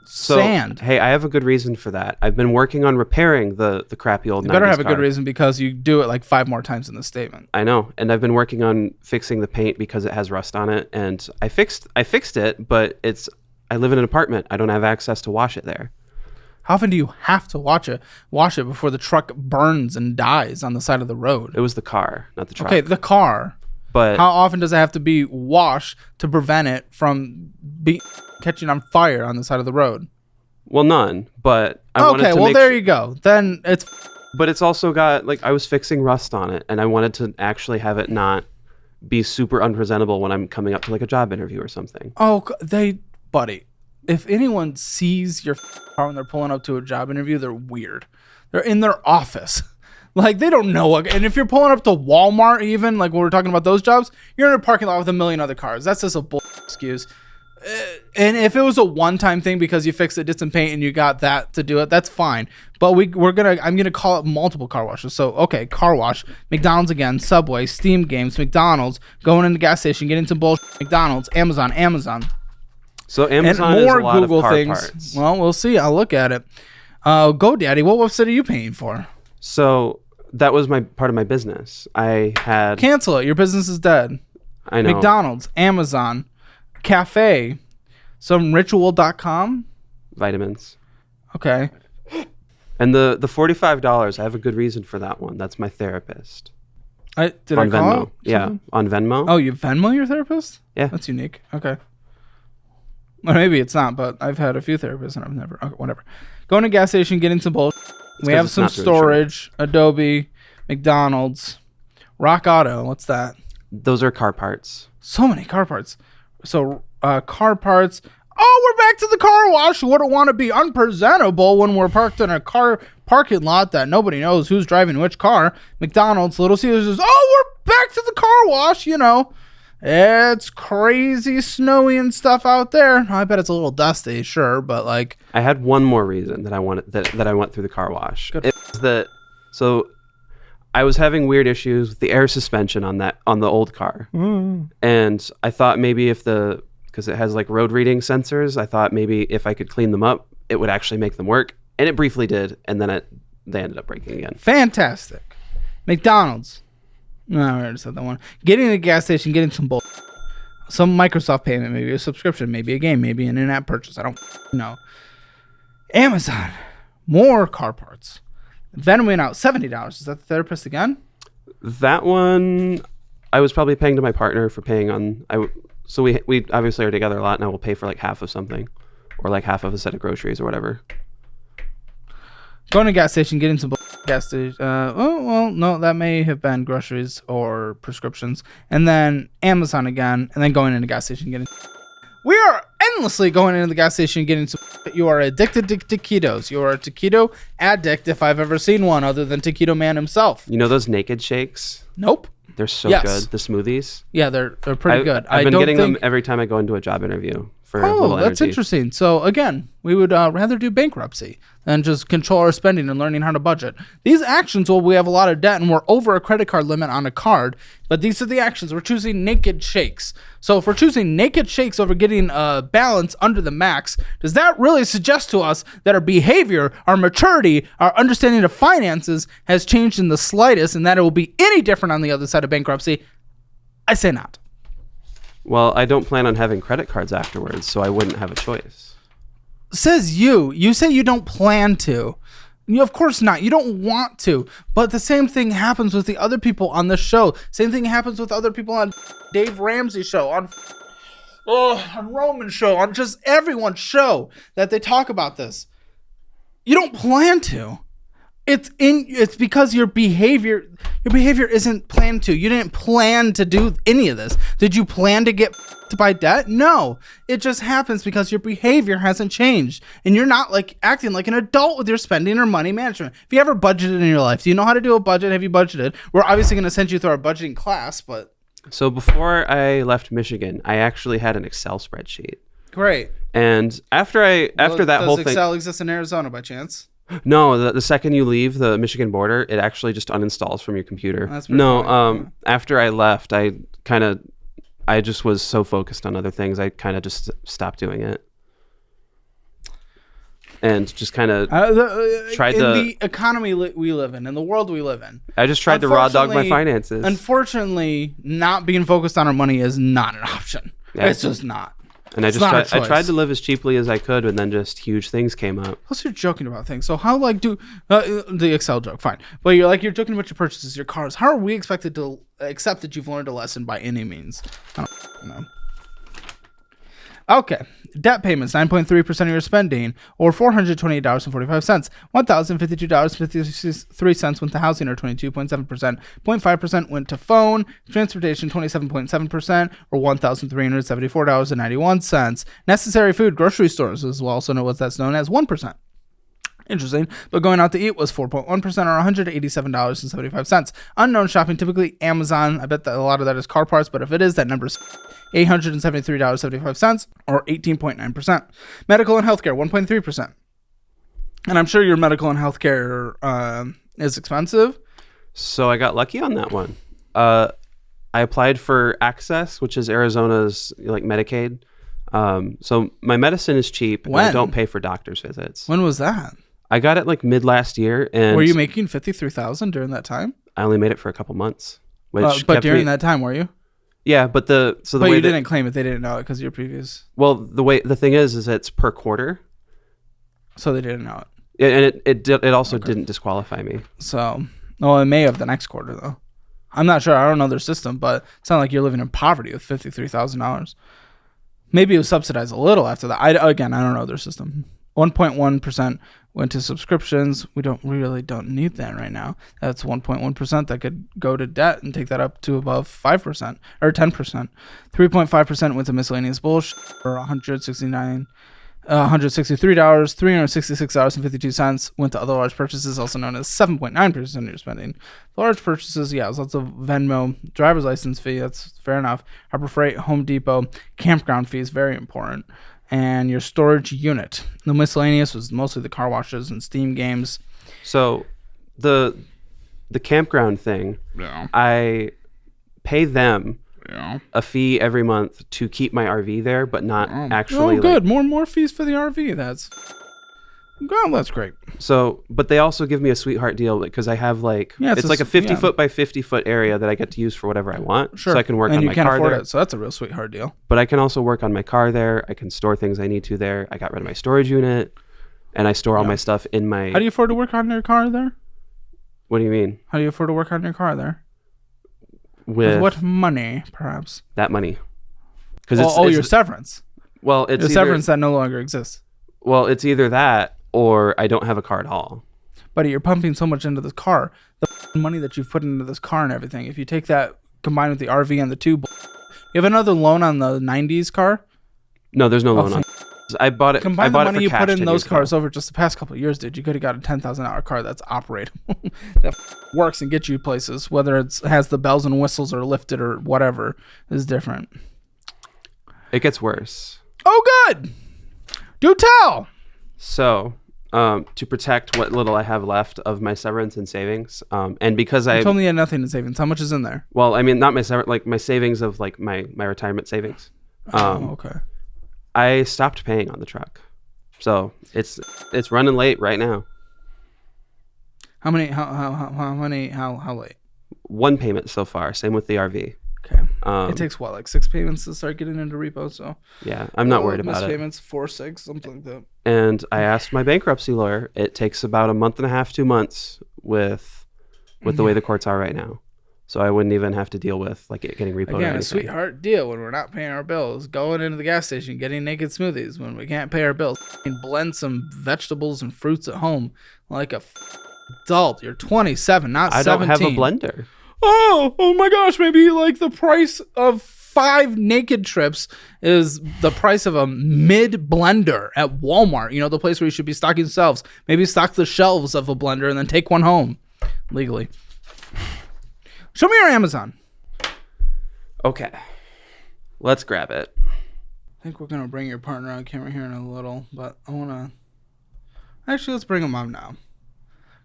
sand. Hey, I have a good reason for that. I've been working on repairing the crappy old 90s car. You better have a good reason because you do it like 5 more times in the statement. I know. And I've been working on fixing the paint because it has rust on it. And I fixed it, but I live in an apartment. I don't have access to wash it there. How often do you have to wash it before the truck burns and dies on the side of the road? It was the car, not the truck. Okay, the car. But how often does it have to be washed to prevent it from catching on fire on the side of the road? Well, none. But I wanted to there you go. Then it's. But it's also got I was fixing rust on it, and I wanted to actually have it not be super unpresentable when I'm coming up to a job interview or something. Oh, buddy, if anyone sees your car when they're pulling up to a job interview, they're weird. They're in their office. They don't know. And if you're pulling up to Walmart, even when we're talking about those jobs, you're in a parking lot with a million other cars. That's just a bull excuse. And if it was a one-time thing because you fixed it, did some paint, and you got that to do it, that's fine. But I'm gonna call it multiple car washes. So okay, car wash, McDonald's again, Subway, Steam Games, McDonald's, going in the gas station, getting some bullshit, McDonald's, Amazon. So Amazon and more is a lot Google of car things. Parts. Well, we'll see. I'll look at it. GoDaddy, what website are you paying for? So that was part of my business. I had cancel it. Your business is dead. I know. McDonald's, Amazon, Cafe, some Ritual.com. Vitamins. Okay. And the $45, I have a good reason for that one. That's my therapist. Did on I call Venmo. it? Yeah, on Venmo. Oh, you Venmo your therapist? Yeah. That's unique. Okay. Or maybe it's not, but I've had a few therapists and I've never. Okay, whatever. Going to gas station, getting some bullshit. We have some storage, Adobe, McDonald's, Rock Auto. What's that? Those are car parts. So many car parts. So car parts. Oh, we're back to the car wash. Wouldn't want to be unpresentable when we're parked in a car parking lot that nobody knows who's driving which car. McDonald's, Little Caesars says, oh, we're back to the car wash. It's crazy snowy and stuff out there. I bet it's a little dusty, sure, but I had one more reason that I wanted that I went through the car wash. So I was having weird issues with the air suspension on the old car. And I thought maybe because it has road reading sensors, I thought maybe if I could clean them up, it would actually make them work. And it briefly did, and then they ended up breaking again. Fantastic. McDonald's, No, I already said that one. Getting to the gas station, getting some Microsoft payment, maybe a subscription, maybe a game, maybe an in-app purchase. I don't know. Amazon, more car parts. Then went out $70. Is that the therapist again? That one, I was probably paying to my partner for paying on. So we obviously are together a lot, and I will pay for like half of something, or like half of a set of groceries or whatever. Going to gas station, getting some gas station. No, that may have been groceries or prescriptions, and then Amazon again, and then going into gas station, getting. We are endlessly going into the gas station, getting some. You are addicted to taquitos. You are a taquito addict if I've ever seen one, other than Taquito Man himself. You know those naked shakes? Nope. They're so good. The smoothies. Yeah, they're pretty good. I've been getting them every time I go into a job interview for a little energy. That's interesting. So again, we would rather do bankruptcy than just control our spending and learning how to budget. These actions, well, we have a lot of debt and we're over a credit card limit on a card, but these are the actions. We're choosing naked shakes. So if we're choosing naked shakes over getting balance under the max, does that really suggest to us that our behavior, our maturity, our understanding of finances has changed in the slightest and that it will be any different on the other side of bankruptcy? I say not. Well, I don't plan on having credit cards afterwards, so I wouldn't have a choice. Says you. You say you don't plan to. Of course not. You don't want to. But the same thing happens with the other people on the show. Same thing happens with other people on Dave Ramsey Show, on Roman Show, on just everyone's show that they talk about this. You don't plan to. It's because your behavior isn't planned to. You didn't plan to do any of this. Did you plan to get to buy debt? No. It just happens because your behavior hasn't changed. And you're not like acting like an adult with your spending or money management. If you ever budgeted in your life, do you know how to do a budget? Have you budgeted? We're obviously going to send you through our budgeting class, but so before I left Michigan, I actually had an Excel spreadsheet. Great. And after that whole thing, does Excel exist in Arizona by chance? No, the second you leave the Michigan border, it actually just uninstalls from your computer. That's pretty funny. After I left, I just was so focused on other things, I kind of just stopped doing it. And just kind of tried to... In the economy we live in the world we live in. I just tried to raw dog my finances. Unfortunately, not being focused on our money is not an option. Yeah, it's just not. And I tried to live as cheaply as I could, and then just huge things came up. Plus, you're joking about things. So how the Excel joke, fine, but you're joking about your purchases, your cars. How are we expected to accept that you've learned a lesson by any means? I don't know. Okay, debt payments, 9.3% of your spending, or $428.45. $1,052.53 went to housing, or 22.7%. 0.5% went to phone. Transportation, 27.7%, or $1,374.91. Necessary food, grocery stores, as well, also know what that's known as, 1%. Interesting. But going out to eat was 4.1%, or $187.75. Unknown shopping, typically Amazon. I bet that a lot of that is car parts, but if it is, that number's $873.75, or 18.9%. Medical and healthcare, 1.3%. And I'm sure your medical and healthcare is expensive. So I got lucky on that one. I applied for Access, which is Arizona's Medicaid. So my medicine is cheap, and I don't pay for doctor's visits. When was that? I got it mid last year. And were you making $53,000 during that time? I only made it for a couple months. But during that time, were you? Yeah, but you didn't claim it. They didn't know it because of your previous. Well, the thing is it's per quarter. So they didn't know it. And it also didn't disqualify me. So, it may have the next quarter though. I'm not sure. I don't know their system, but it's not like you're living in poverty with $53,000. Maybe it was subsidized a little after that. I don't know their system. 1.1% went to subscriptions. We really don't need that right now. That's 1.1% that could go to debt and take that up to above 5% or 10%. 3.5% went to miscellaneous bullshit, or $163. $366.52 went to other large purchases, also known as 7.9% of your spending. The large purchases, yeah, lots of Venmo, driver's license fee, that's fair enough. Harbor Freight, Home Depot, campground fees, very important. And your storage unit. The miscellaneous was mostly the car washes and Steam games. So the campground thing, yeah. I pay them a fee every month to keep my RV there, but not actually. Oh, good. More fees for the RV. That's Oh, that's great. So, but they also give me a sweetheart deal because I have like, it's like a 50 foot by 50 foot area that I get to use for whatever I want. Sure. So I can work and on you my can't car afford there. it, so that's a real sweetheart deal. But I can also work on my car there. I can store things I need to there. I got rid of my storage unit, and I store all my stuff in my... How do you afford to work on your car there? What do you mean? How do you afford to work on your car there? With what money, perhaps? That money. Because your severance. Well, it's your severance that no longer exists. Well, it's either that or I don't have a car at all. Buddy, you're pumping so much into this car. The money that you've put into this car and everything. If you take that combined with the RV and the two, you have another loan on the 90s car? No, there's no loan on. I bought it. Combine I bought the money it for you cash put in those cars ago. over just the past couple of years, dude. You could have got a $10,000 car that's operatable, that works and gets you places. Whether it has the bells and whistles or lifted or whatever is different. It gets worse. Oh, good. Do tell. So, to protect what little I have left of my severance and savings, and because You told me you had nothing in savings. How much is in there? well, I mean, not my severance, like my savings of like my retirement savings. Okay. I stopped paying on the truck, so it's running late right now. How many? How late? One payment so far. Same with the RV. Okay. It takes what, like 6 payments to start getting into repo? So Yeah, I'm not worried about missed it. payments 4, 6, something like that. And I asked my bankruptcy lawyer. It takes about a month and a half, 2 months with the way the courts are right now. So I wouldn't even have to deal with like it getting repoed. or Again, a anything. sweetheart deal when we're not paying our bills. Going into the gas station, getting naked smoothies when we can't pay our bills. And blend some vegetables and fruits at home like a adult. You're 27, not 17. I don't have a blender. Oh my gosh, maybe like the price of 5 naked trips is the price of a mid blender at Walmart. You know, the place where you should be stocking shelves. Maybe stock the shelves of a blender and then take one home legally. Show me your Amazon. Okay, let's grab it. I think we're going to bring your partner on camera here in a little, but I want to... Actually, let's bring him on now.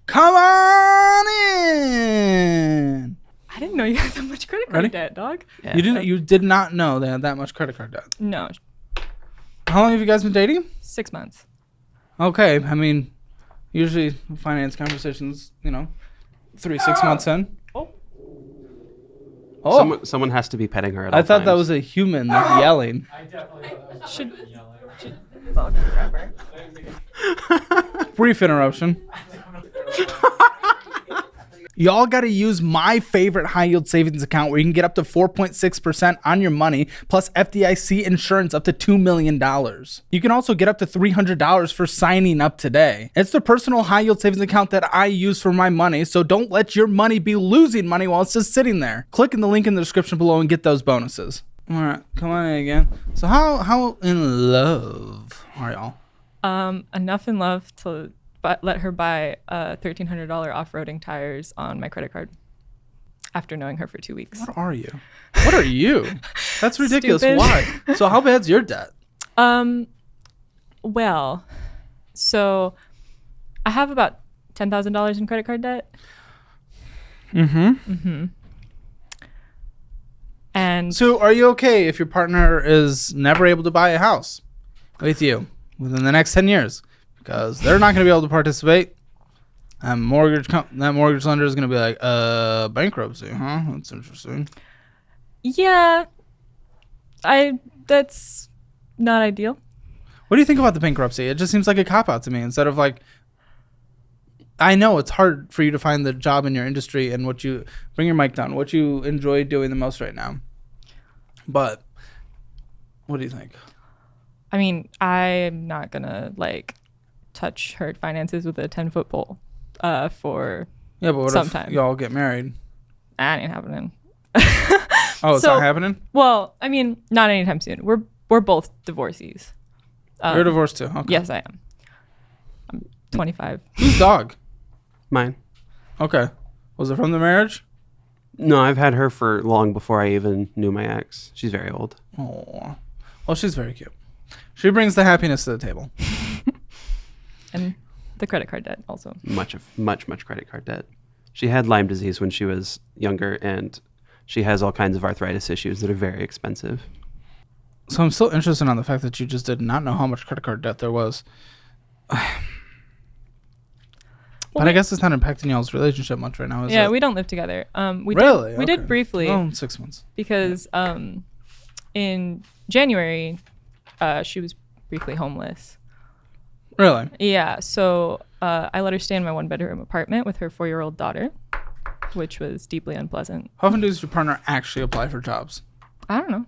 Come on in! I didn't know you had that much credit card Ready? debt, dog. Yeah. You did not know they had that much credit card debt. No, How long have you guys been dating? 6 months. Okay, I mean, usually finance conversations, 3-6 months in. Oh, Someone has to be petting her at all I thought that times. was a human yelling. Should oh, grab her. Brief interruption. Y'all got to use my favorite high yield savings account where you can get up to 4.6% on your money plus FDIC insurance up to $2 million. You can also get up to $300 for signing up today. It's the personal high yield savings account that I use for my money, so don't let your money be losing money while it's just sitting there. Click in the link in the description below and get those bonuses. All right, come on in again. So how in love are y'all? Enough in love to let her buy $1,300 off-roading tires on my credit card after knowing her for 2 weeks. What are you? What are you? That's ridiculous. Stupid. Why? So how bad's your debt? Well, so I have about $10,000 in credit card debt. And So are you okay if your partner is never able to buy a house with you within the next 10 years? Because they're not going to be able to participate. That mortgage lender is going to be like, bankruptcy, huh? That's interesting. yeah, that's not ideal. What do you think about the bankruptcy? It just seems like a cop-out to me. Instead of like, I know it's hard for you to find the job in your industry and what you, bring your mic down, what you enjoy doing the most right now. But what do you think? I mean, I'm not going to touch her finances with a 10-foot pole for Yeah, but what sometime. if y'all get married? That ain't happening. Oh, it's So- not happening? Well, I mean, not anytime soon. We're both divorcees. You're divorced too? Okay. Yes, I am. I'm 25. Whose dog? Mine. Okay. Was it from the marriage? No, I've had her for long before I even knew my ex. She's very old. Oh, well, she's very cute. She brings the happiness to the table. And the credit card debt also. Much credit card debt. She had Lyme disease when she was younger, and she has all kinds of arthritis issues that are very expensive. So I'm still interested on the fact that you just did not know how much credit card debt there was. But I guess it's not impacting y'all's relationship much right now, is it? we don't live together. We Really? We did briefly. Oh, 6 months. Because in January, she was briefly homeless. Really? Yeah. So I let her stay in my 1-bedroom apartment with her 4-year-old daughter, which was deeply unpleasant. How often does your partner actually apply for jobs? I don't know.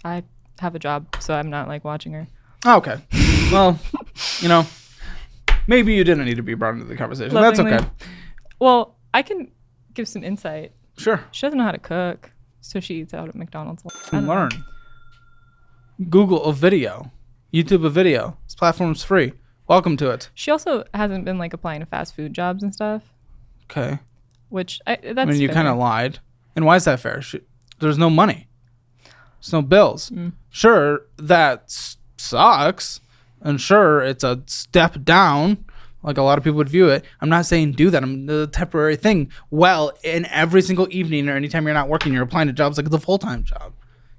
I have a job, so I'm not like watching her. Oh, okay. Well, maybe you didn't need to be brought into the conversation. Lovingly. That's okay. Well, I can give some insight. Sure. She doesn't know how to cook, so she eats out at McDonald's. I don't know. Learn. Google a video. YouTube a video. This platform's free. Welcome to it. She also hasn't been like applying to fast food jobs and stuff. Okay. Which that's. I mean, you fair. kind of lied. And why is that fair? There's no money. There's no bills. Sure, that sucks. And sure, it's a step down, like a lot of people would view it. I'm not saying do that. I'm the temporary thing. Well, in every single evening or anytime you're not working, you're applying to jobs like the full-time job.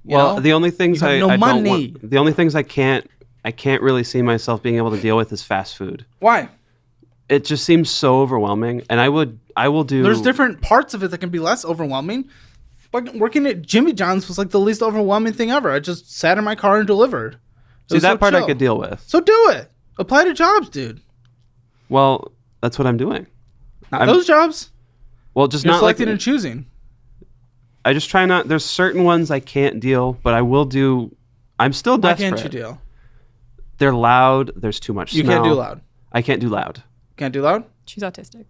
Well, the only things I don't money. want, the only things I can't really see myself being able to deal with is fast food. Why? It just seems so overwhelming, and I will do. There's different parts of it that can be less overwhelming. But working at Jimmy John's was like the least overwhelming thing ever. I just sat in my car and delivered. See, that part chill. I could deal with. So do it. Apply to jobs, dude. Well, that's what I'm doing. Not those jobs. Well, just You're not selecting like and choosing. I just try not. There's certain ones I can't deal, but I will do. I'm still Why desperate. can't you deal? They're loud. There's too much smell. You can't do loud. I can't do loud. Can't do loud? She's autistic.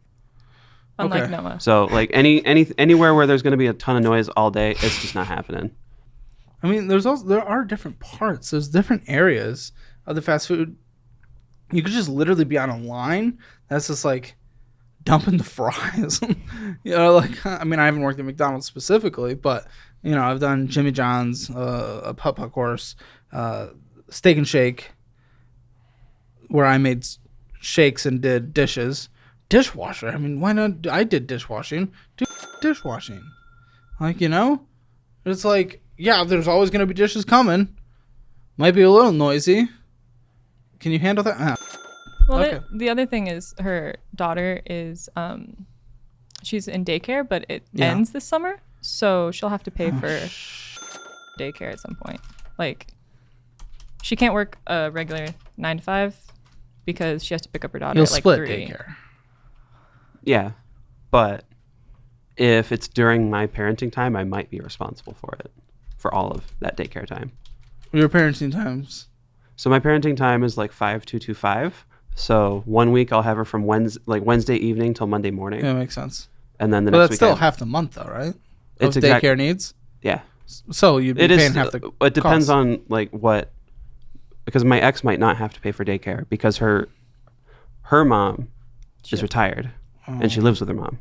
Unlike Okay. Noah. So like anywhere where there's going to be a ton of noise all day, it's just not happening. I mean, there are different parts. There's different areas of the fast food. You could just literally be on a line that's just like dumping the fries. Like, I mean, I haven't worked at McDonald's specifically, but I've done Jimmy John's, a putt-putt course, Steak and Shake, where I made shakes and did dishes. Dishwasher. I mean, why not? I did dishwashing. Do dishwashing. Like, it's like, yeah, there's always going to be dishes coming. Might be a little noisy. Can you handle that? Well, Okay. the other thing is her daughter is she's in daycare, but it ends this summer, so she'll have to pay for daycare at some point. Like, she can't work a regular 9 to 5 because she has to pick up her daughter You'll at like split 3. daycare. Yeah, but if it's during my parenting time, I might be responsible for it, for all of that daycare time. Your parenting times. So my parenting time is like 5 to 5. So 1 week I'll have her from Wednesday evening till Monday morning, Yeah, makes sense. and then the But next that's still weekend. half the month, though, right? It's Of exact- daycare needs. Yeah, So you'd be it paying is. half the. It depends cost. on like what, because my ex might not have to pay for daycare because her mom is retired and she lives with her mom.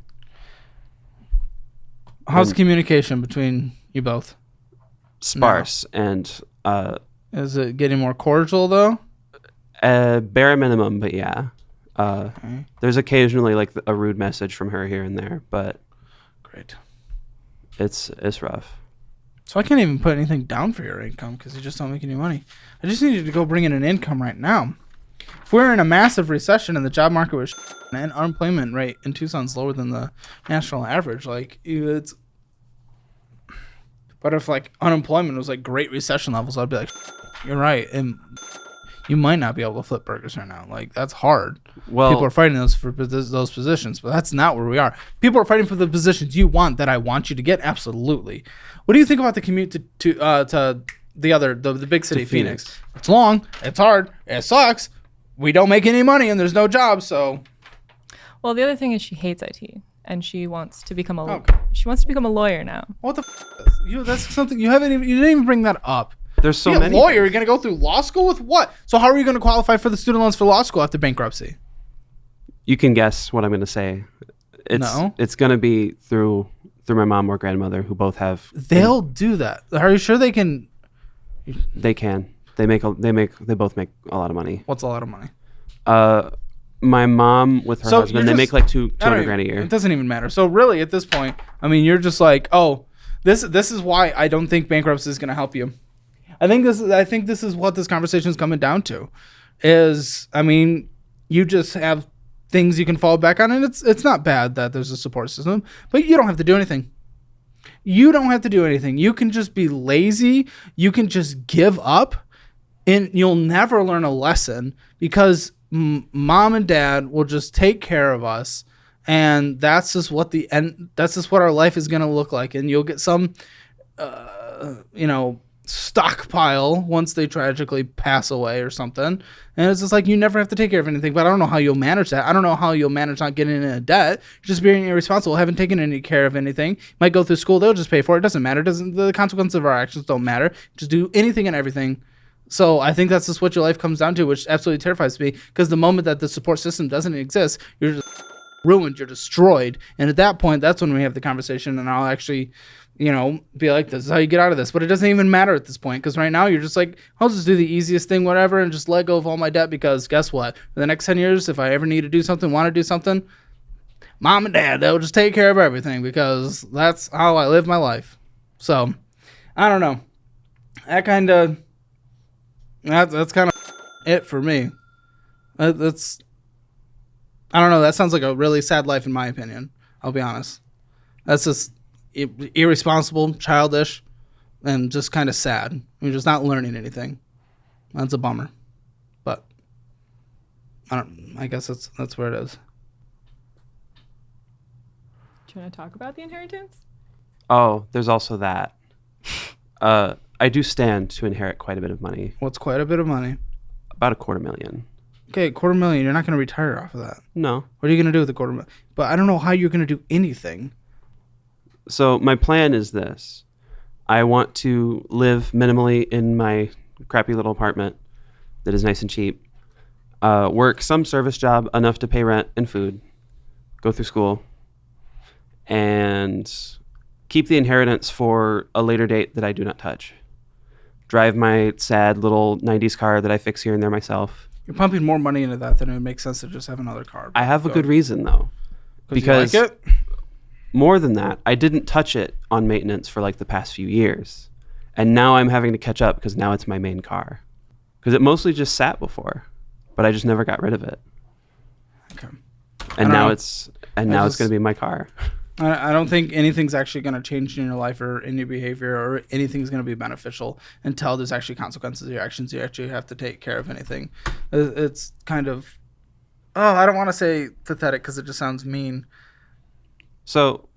How's communication between you both? Sparse and Is it getting more cordial though? bare minimum, but yeah. Okay. There's occasionally like a rude message from her here and there, but Great. it's rough. So I can't even put anything down for your income because you just don't make any money. I just need you to go bring in an income right now. If we're in a massive recession and the job market was and unemployment rate in Tucson's lower than the national average, like it's. But if like unemployment was like great recession levels, I'd be like, you're right, and you might not be able to flip burgers right now. Like that's hard. Well, People are fighting those positions, but that's not where we are. People are fighting for the positions you want that I want you to get. Absolutely. What do you think about the commute to the big city, Phoenix? It's long. It's hard. It sucks. We don't make any money, and there's no jobs. So, Well, the other thing is she hates IT, and she wants to become Okay. she wants to become a lawyer now. what the? That's something you haven't even. You didn't even bring that up. there's so Be a many. lawyer. You're gonna go through law school with what? So how are you gonna qualify for the student loans for law school after bankruptcy? You can guess what I'm going to say. It's going to be through my mom or grandmother, who both have. They'll do that. Are you sure they can? They can. They both make a lot of money. What's a lot of money? My mom with her So husband, you're they make just- like $200 grand a year. It doesn't even matter. So really, at this point, I mean, you're just like, oh, this is why I don't think bankruptcy is going to help you. I think this is what this conversation is coming down to. Is I mean, you just have things you can fall back on, and it's not bad that there's a support system, but you don't have to do anything. You don't have to do anything. You can just be lazy. You can just give up, and you'll never learn a lesson because mom and dad will just take care of us, and that's just what that's just what our life is going to look like. And you'll get some stockpile once they tragically pass away or something, and it's just like you never have to take care of anything. But I don't know how you'll manage that. I don't know how you'll manage not getting into debt, just being irresponsible, haven't taken any care of anything. Might go through school, they'll just pay for it. Doesn't matter. The consequences of our actions don't matter. Just do anything and everything. So I think that's just what your life comes down to, which absolutely terrifies me, because the moment that the support system doesn't exist, you're just ruined, you're destroyed. And at that point, that's when we have the conversation, and I'll actually be like, this is how you get out of this. But it doesn't even matter at this point, because right now you're just like, I'll just do the easiest thing, whatever, and just let go of all my debt, because guess what? For the next 10 years, if I ever need to do something, want to do something, mom and dad, they'll just take care of everything, because that's how I live my life. So, I don't know. That's kind of it for me. That's, I don't know. That sounds like a really sad life in my opinion. I'll be honest. That's just irresponsible, childish, and just kind of sad. You're just not learning anything. That's a bummer. But I guess that's where it is. Do you want to talk about the inheritance? Oh, there's also that. I do stand to inherit quite a bit of money. What's quite a bit of money? About $250,000. Okay, $250,000. You're not going to retire off of that. No. What are you going to do with the $250,000? But I don't know how you're going to do anything. So my plan is this. I want to live minimally in my crappy little apartment that is nice and cheap. Work some service job enough to pay rent and food. Go through school. And keep the inheritance for a later date that I do not touch. Drive my sad little 90s car that I fix here and there myself. You're pumping more money into that than it would make sense to just have another car. I have a good reason, though. Because you like it? More than that, I didn't touch it on maintenance for like the past few years. And now I'm having to catch up because now it's my main car. Because it mostly just sat before, but I just never got rid of it. Okay. And now it's going to be my car. I don't think anything's actually going to change in your life or in your behavior, or anything's going to be beneficial until there's actually consequences of your actions. You actually have to take care of anything. It's kind of, I don't want to say pathetic because it just sounds mean. So,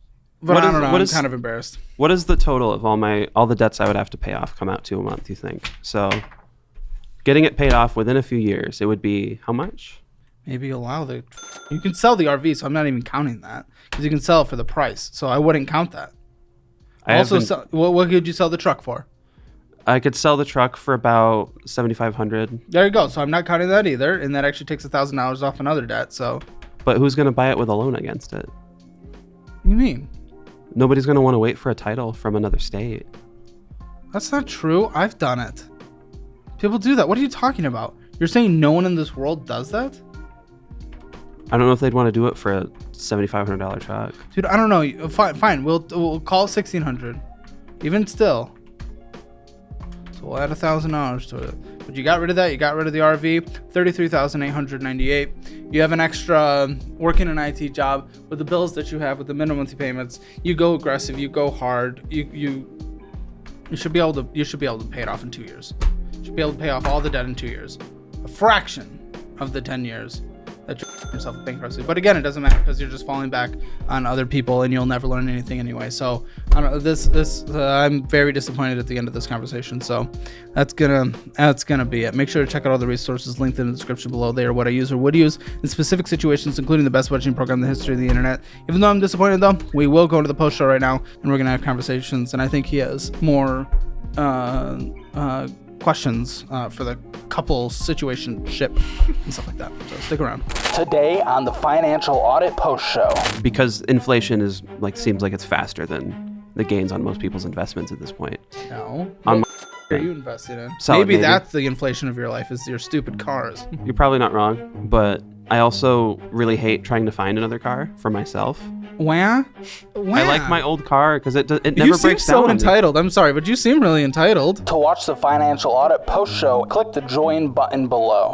but I don't know. I'm kind of embarrassed. What is the total of all the debts I would have to pay off come out to a month, you think? So, getting it paid off within a few years, it would be how much? Maybe you can sell the RV, so I'm not even counting that, because you can sell it for the price. So I wouldn't count that. What could you sell the truck for? I could sell the truck for about $7,500. There you go. So I'm not counting that either, and that actually takes $1,000 off another debt. So. But who's going to buy it with a loan against it? What do you mean? Nobody's going to want to wait for a title from another state. That's not true. I've done it. People do that. What are you talking about? You're saying no one in this world does that? I don't know if they'd want to do it for a $7,500 truck. Dude, I don't know. Fine. We'll call it $1,600. Even still. So we'll add $1,000 to it. But you got rid of that. You got rid of the RV. $33,898. You have an extra working an IT job with the bills that you have, with the minimum monthly payments. You go aggressive. You go hard. You should be able to pay it off in 2 years. You should be able to pay off all the debt in 2 years. A fraction of the 10 years that you're yourself bankruptcy. But again, it doesn't matter because you're just falling back on other people and you'll never learn anything anyway. So I don't know, I'm very disappointed at the end of this conversation. So that's gonna be it. Make sure to check out all the resources linked in the description below. They are what I use or would use in specific situations, including the best budgeting program in the history of the internet. Even though I'm disappointed though, we will go to the post show right now and we're gonna have conversations, and I think he has more questions for the couple situationship and stuff like that. So stick around. Today on the Financial Audit Post Show. Because inflation seems like it's faster than the gains on most people's investments at this point. No. What are you invested in? Maybe that's the inflation of your life, is your stupid cars. You're probably not wrong, but I also really hate trying to find another car for myself. Wah? I like my old car because it never breaks down. You seem so entitled. I'm sorry, but you seem really entitled. To watch the Financial Audit Post Show, click the join button below.